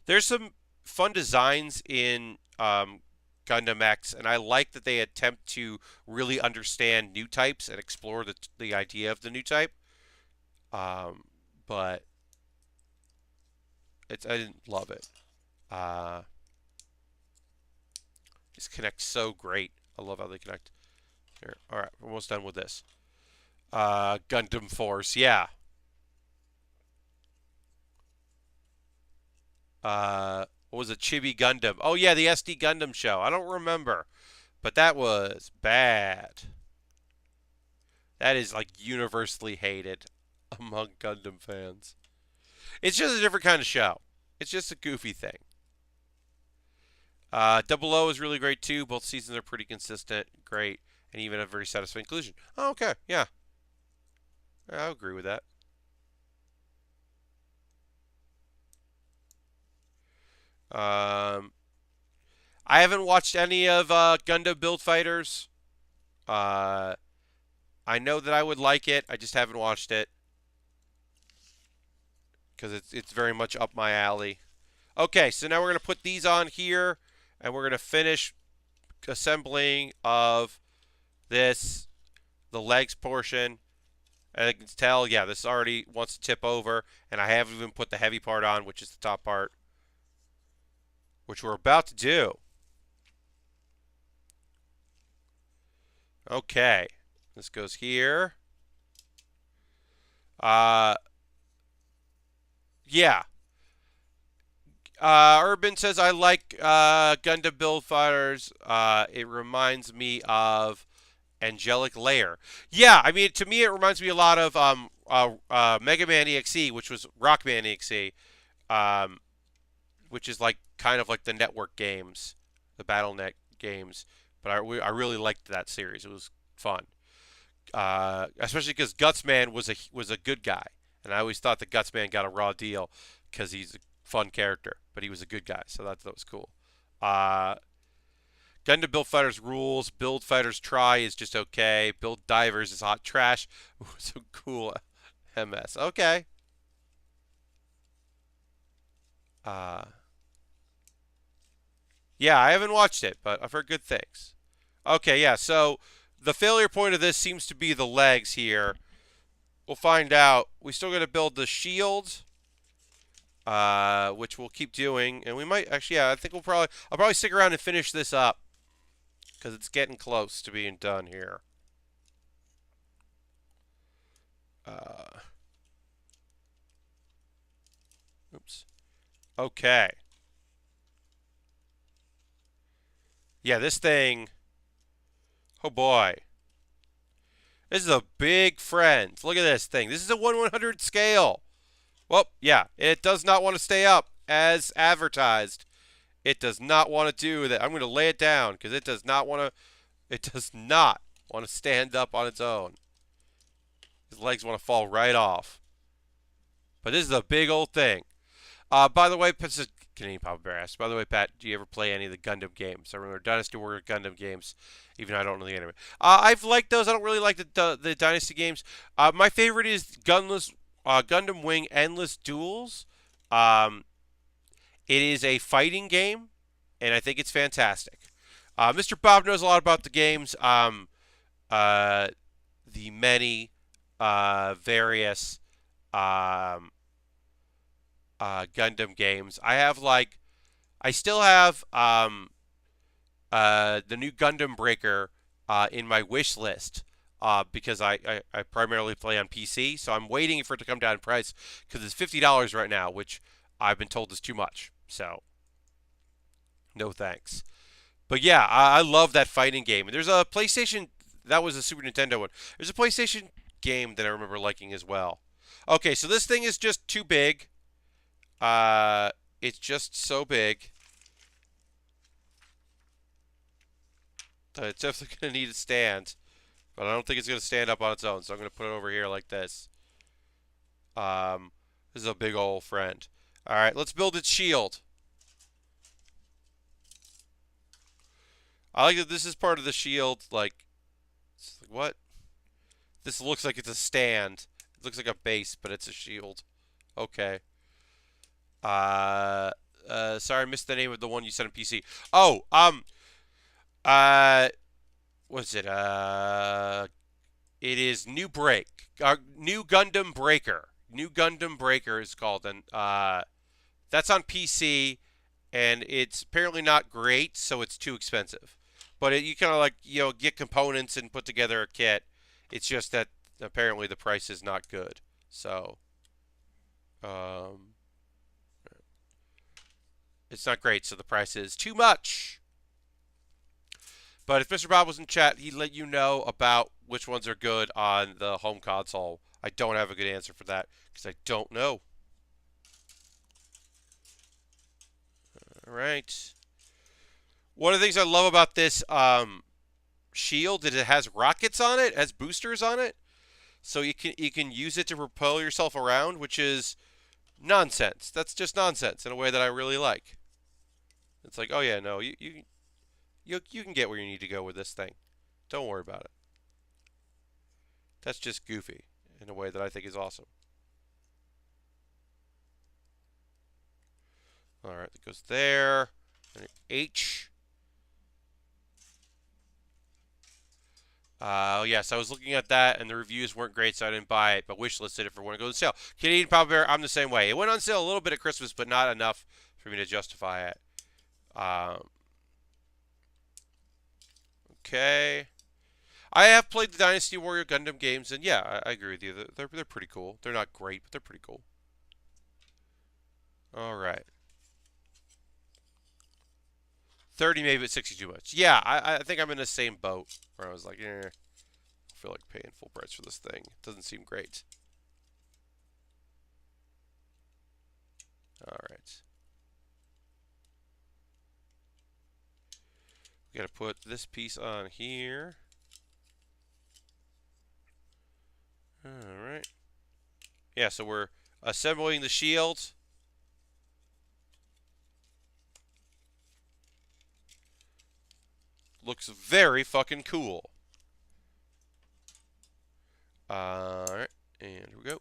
there's some fun designs in Gundam X, and I like that they attempt to really understand new types and explore the idea of the new type. Um, but I didn't love it. Uh, These connect so great. I love how they connect. Here, all right, we're almost done with this. Gundam Force, yeah. What was it? Chibi Gundam. Oh yeah, the SD Gundam show. I don't remember, but that was bad. That is like universally hated among Gundam fans. It's just a different kind of show. It's just a goofy thing. Double O is really great too. Both seasons are pretty consistent, great, and even a very satisfying conclusion. Oh, okay, yeah, I agree with that. Um, I haven't watched any of Gundam Build Fighters. Uh, I know that I would like it. I just haven't watched it because it's very much up my alley. Okay, so now we're gonna put these on here, and we're gonna finish assembling of this, the legs portion. And I can tell, yeah, this already wants to tip over, and I haven't even put the heavy part on, which is the top part, which we're about to do. Okay, this goes here. Yeah. Urban says, I like Gundam Build Fighters. It reminds me of Angelic Layer. Yeah, I mean, to me, it reminds me a lot of Mega Man EXE, which was Rockman EXE, um, which is like kind of like the network games, the BattleNet games. But I really liked that series. It was fun, especially because Gutsman was a good guy, and I always thought that Gutsman got a raw deal because he's a fun character, but he was a good guy, so that was cool. Uh, Gundam Build Fighters rules. Build Fighters Try is just okay. Build Divers is hot trash. Ooh, so cool. MS. Okay. Uh, yeah, I haven't watched it, but I've heard good things. Okay, yeah, so the failure point of this seems to be the legs here. We'll find out. We still got to build the shield, which we'll keep doing, and we might actually. Yeah, I think I'll probably stick around and finish this up because it's getting close to being done here. Oops. Okay. Yeah, this thing. Oh boy. This is a big friend. Look at this thing. This is a 1/100 scale. Well, yeah, it does not want to stay up as advertised. It does not want to do that. I'm going to lay it down because it does not want to. It does not want to stand up on its own. His legs want to fall right off. But this is a big old thing. By the way, this is Canadian Papa Bear asks, by the way, Pat, do you ever play any of the Gundam games? I remember Dynasty Warrior Gundam games, even though I don't know the anime. I've liked those. I don't really like the Dynasty games. My favorite is Gundam Wing Endless Duels. It is a fighting game, and I think it's fantastic. Mr. Bob knows a lot about the games. The many various Gundam games. I still have the new Gundam Breaker in my wish list because I primarily play on PC, so I'm waiting for it to come down in price because it's $50 right now, which I've been told is too much. So, no thanks. But yeah, I love that fighting game. And there's a PlayStation, that was a Super Nintendo one. There's a PlayStation game that I remember liking as well. Okay, so this thing is just too big. It's just so big. It's definitely going to need a stand. But I don't think it's going to stand up on its own. So I'm going to put it over here like this. This is a big old friend. Alright, let's build its shield. I like that this is part of the shield. Like, what? This looks like it's a stand. It looks like a base, but it's a shield. Okay. Sorry, I missed the name of the one you said on PC. Oh, what's it? It is New Break. New Gundam Breaker. New Gundam Breaker is called, and that's on PC. and it's apparently not great, so it's too expensive. But you kind of like get components and put together a kit. It's just that apparently the price is not good. So um, it's not great. So the price is too much. But if Mr. Bob was in chat, he'd let you know about which ones are good on the home console. I don't have a good answer for that because I don't know. All right. One of the things I love about this shield is it has rockets on it, has boosters on it, so you can use it to propel yourself around, which is nonsense. That's just nonsense in a way that I really like. It's like, oh yeah, no, you can get where you need to go with this thing. Don't worry about it. That's just goofy in a way that I think is awesome. All right, that goes there. And H. Yes, I was looking at that, and the reviews weren't great, so I didn't buy it, but wishlisted it for when it goes on sale. Canadian Papa Bear, I'm the same way. It went on sale a little bit at Christmas, but not enough for me to justify it. Okay. I have played the Dynasty Warrior Gundam games, and yeah, I agree with you. They're pretty cool. They're not great, but they're pretty cool. All right. 30 maybe, but 60 too much. Yeah, I think I'm in the same boat where I was like, I feel like paying full price for this thing. It doesn't seem great. All right. We got to put this piece on here. All right. Yeah, so we're assembling the shield. Looks very fucking cool. Alright, and here we go.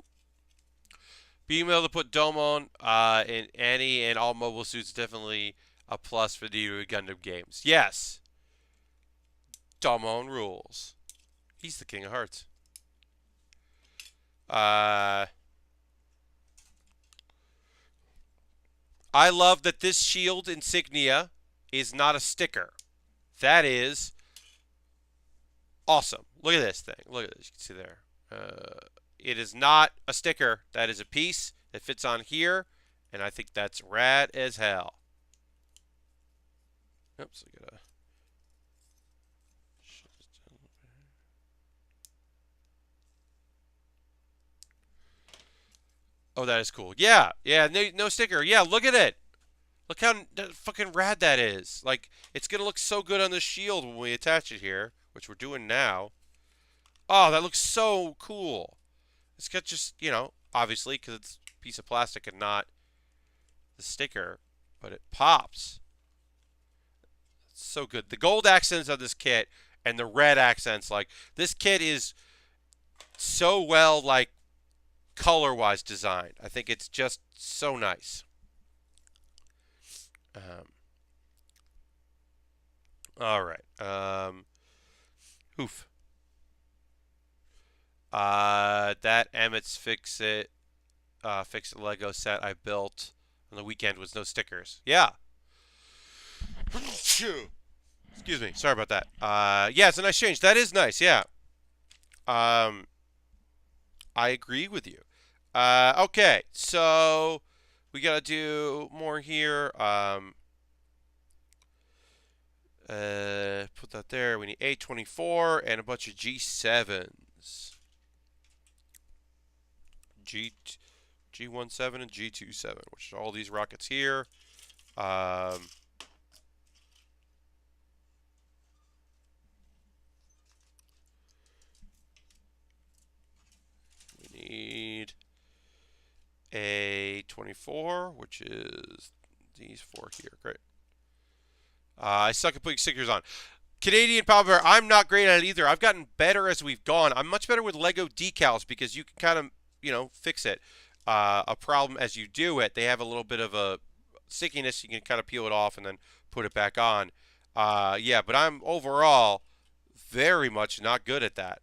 Being able to put Dome on in any and all mobile suits definitely a plus for the Gundam games. Yes. Domon rules. He's the King of Hearts. I love that this shield insignia is not a sticker. That is awesome. Look at this thing. Look at this. You can see there. It is not a sticker. That is a piece that fits on here, and I think that's rad as hell. Oops, I gotta. Oh, that is cool. Yeah, yeah, no sticker. Yeah, look at it. Look how fucking rad that is. Like, it's gonna look so good on the shield when we attach it here, which we're doing now. Oh, that looks so cool. It's got just, obviously, because it's a piece of plastic and not the sticker, but it pops. It's so good. The gold accents of this kit and the red accents, like, this kit is so well, like, color-wise designed. I think it's just so nice. All right. Oof. That Emmett's Fix-It Lego set I built on the weekend was no stickers. Yeah. Excuse me. Sorry about that. Yeah, it's a nice change. That is nice. Yeah. I agree with you. Okay, so we gotta do more here. Put that there. We need A24 and a bunch of G7s. G17 and G27, which are all these rockets here. We need A24, which is these four here. Great. I suck at putting stickers on. Canadian Papa Bear, I'm not great at it either. I've gotten better as we've gone. I'm much better with Lego decals because you can kind of, fix it. A problem as you do it. They have a little bit of a stickiness. You can kind of peel it off and then put it back on. Yeah, but I'm overall very much not good at that,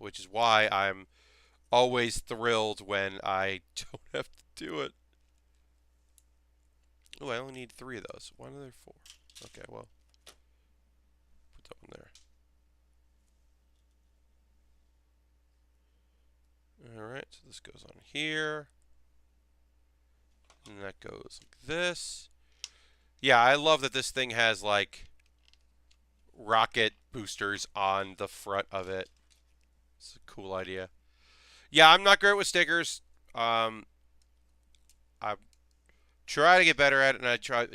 which is why I'm always thrilled when I don't have to do it. Oh, I only need 3 of those. Why are there 4? Okay, well, put that one there. Alright, so this goes on here. And that goes like this. Yeah, I love that this thing has, like, rocket boosters on the front of it. It's a cool idea. Yeah, I'm not great with stickers. I try to get better at it, and I try,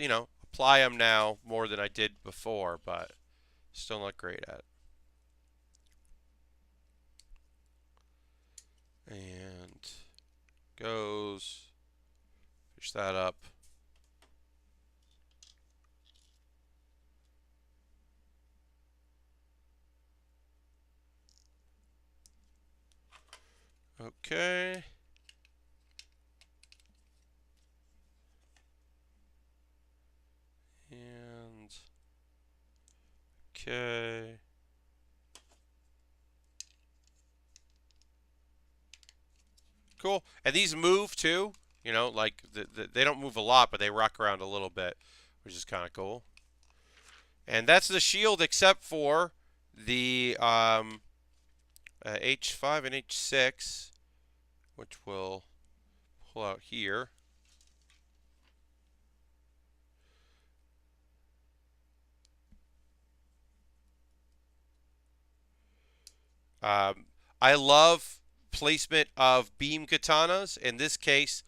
apply them now more than I did before, but still not great at it. And goes, fish that up. Okay. And okay. Cool. And these move too. Like they don't move a lot, but they rock around a little bit, which is kind of cool. And that's the shield, except for the H5 and H6, which we'll pull out here. Um, I love placement of beam katanas. In this case,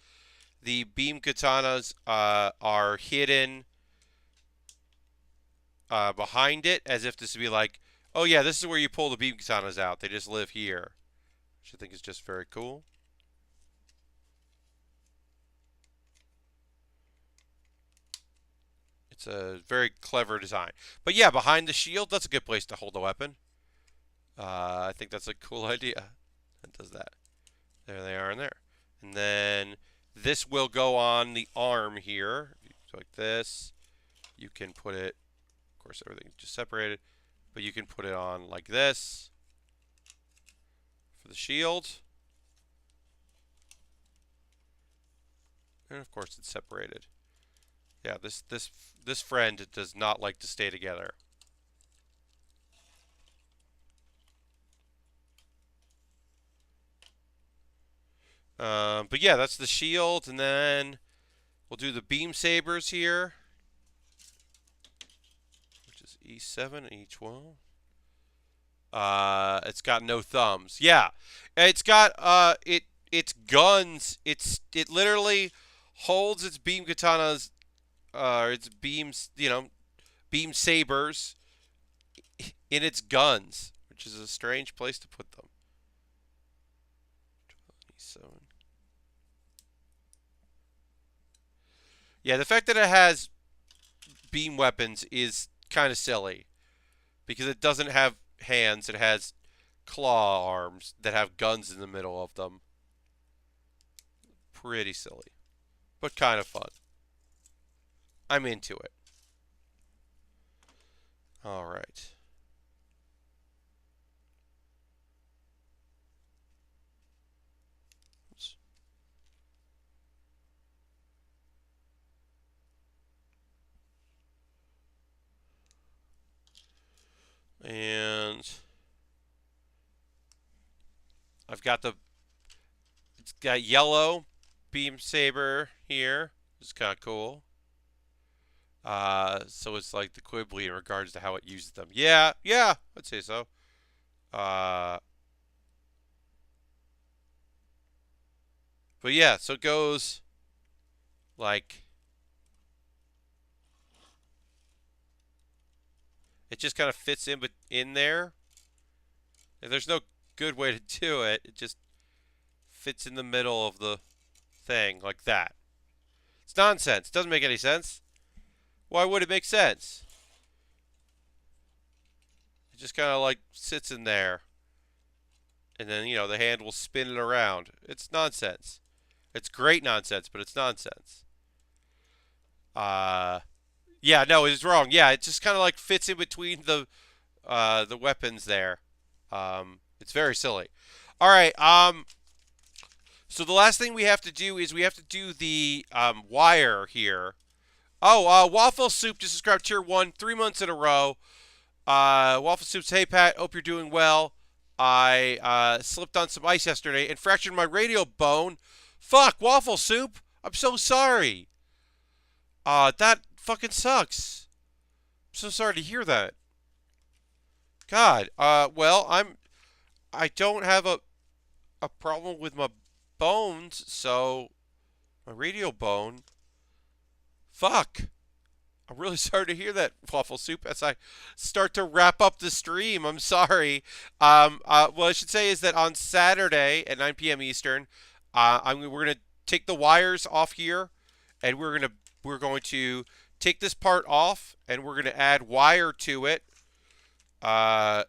the beam katanas are hidden behind it, as if this would be like, oh yeah, this is where you pull the beam katanas out. They just live here, which I think is just very cool. It's a very clever design. But yeah, behind the shield, that's a good place to hold a weapon. I think that's a cool idea. It does that. There they are in there. And then this will go on the arm here. So like this. You can put it, of course, everything just separated, but you can put it on like this for the shield. And of course, it's separated. Yeah, this friend does not like to stay together. But yeah, that's the shield, and then we'll do the beam sabers here, which is E7 and E12. It's got no thumbs. Yeah, it's got its guns. It literally holds its beam katanas, its beams, beam sabers in its guns, which is a strange place to put them. 27. Yeah, the fact that it has beam weapons is kind of silly because it doesn't have hands. It has claw arms that have guns in the middle of them. Pretty silly, but kind of fun. I'm into it. All right. And I've got it's got yellow beam saber here. It's kind of cool. So it's like the Quibbly in regards to how it uses them. Yeah, I'd say so. Uh, but yeah, so it goes like it just kind of fits in there. And there's no good way to do it. It just fits in the middle of the thing like that. It's nonsense. It doesn't make any sense. Why would it make sense? It just kind of like sits in there. And then, the hand will spin it around. It's nonsense. It's great nonsense, but it's nonsense. Yeah, no, it's wrong. Yeah, it just kind of like fits in between the weapons there. It's very silly. All right. So the last thing we have to do is we have to do the wire here. Oh, Waffle Soup just subscribed tier 1, 3 months in a row. Waffle Soup's, hey Pat, hope you're doing well. I slipped on some ice yesterday and fractured my radio bone. Fuck, Waffle Soup. I'm so sorry. That fucking sucks. I'm so sorry to hear that. God. Well, I don't have a problem with my bones, so my radio bone. Fuck. I'm really sorry to hear that, Waffle Soup. As I start to wrap up the stream, I'm sorry. What I should say is that on Saturday at 9 p.m. Eastern, we're gonna take the wires off here, and we're going to take this part off, and we're gonna add wire to it, and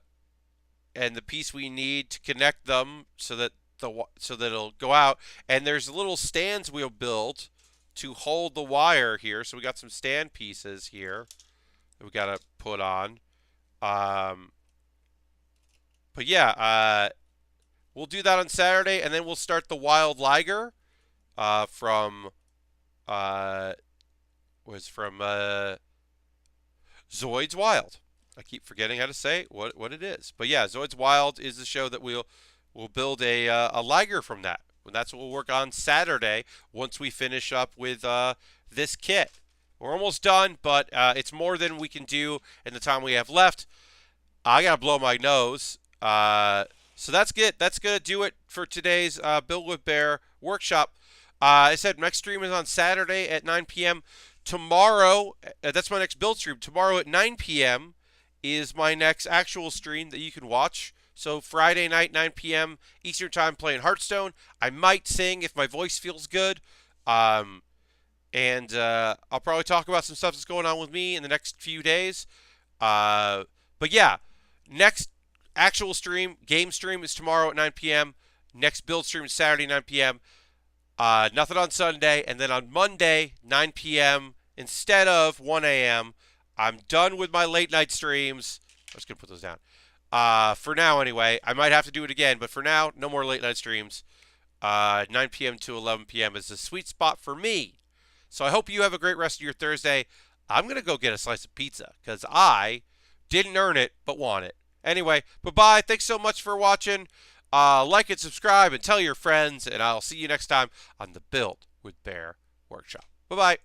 the piece we need to connect them so that it'll go out. And there's little stands we'll build to hold the wire here. So we got some stand pieces here that we got to put on. But yeah, we'll do that on Saturday, and then we'll start the Wild Liger from Zoid's Wild. I keep forgetting how to say what it is. But yeah, Zoid's Wild is the show that we'll build a Liger from that. And that's what we'll work on Saturday once we finish up with this kit. We're almost done, but it's more than we can do in the time we have left. I gotta blow my nose. So that's good. That's gonna do it for today's Build with Baer workshop. I said next stream is on Saturday at 9 p.m. Tomorrow, that's my next build stream. Tomorrow at 9 p.m. is my next actual stream that you can watch. So Friday night, 9 p.m. Eastern Time, playing Hearthstone. I might sing if my voice feels good. And I'll probably talk about some stuff that's going on with me in the next few days. But yeah, next actual stream, game stream, is tomorrow at 9 p.m. Next build stream is Saturday, 9 p.m. Nothing on Sunday. And then on Monday, 9 p.m. instead of 1 a.m., I'm done with my late night streams. I'm just going to put those down. For now, anyway. I might have to do it again, but for now, no more late night streams. 9 p.m. to 11 p.m. is the sweet spot for me. So I hope you have a great rest of your Thursday. I'm going to go get a slice of pizza because I didn't earn it, but want it. Anyway, bye-bye. Thanks so much for watching. Like and subscribe and tell your friends, and I'll see you next time on the Build with Baer Workshop. Bye-bye.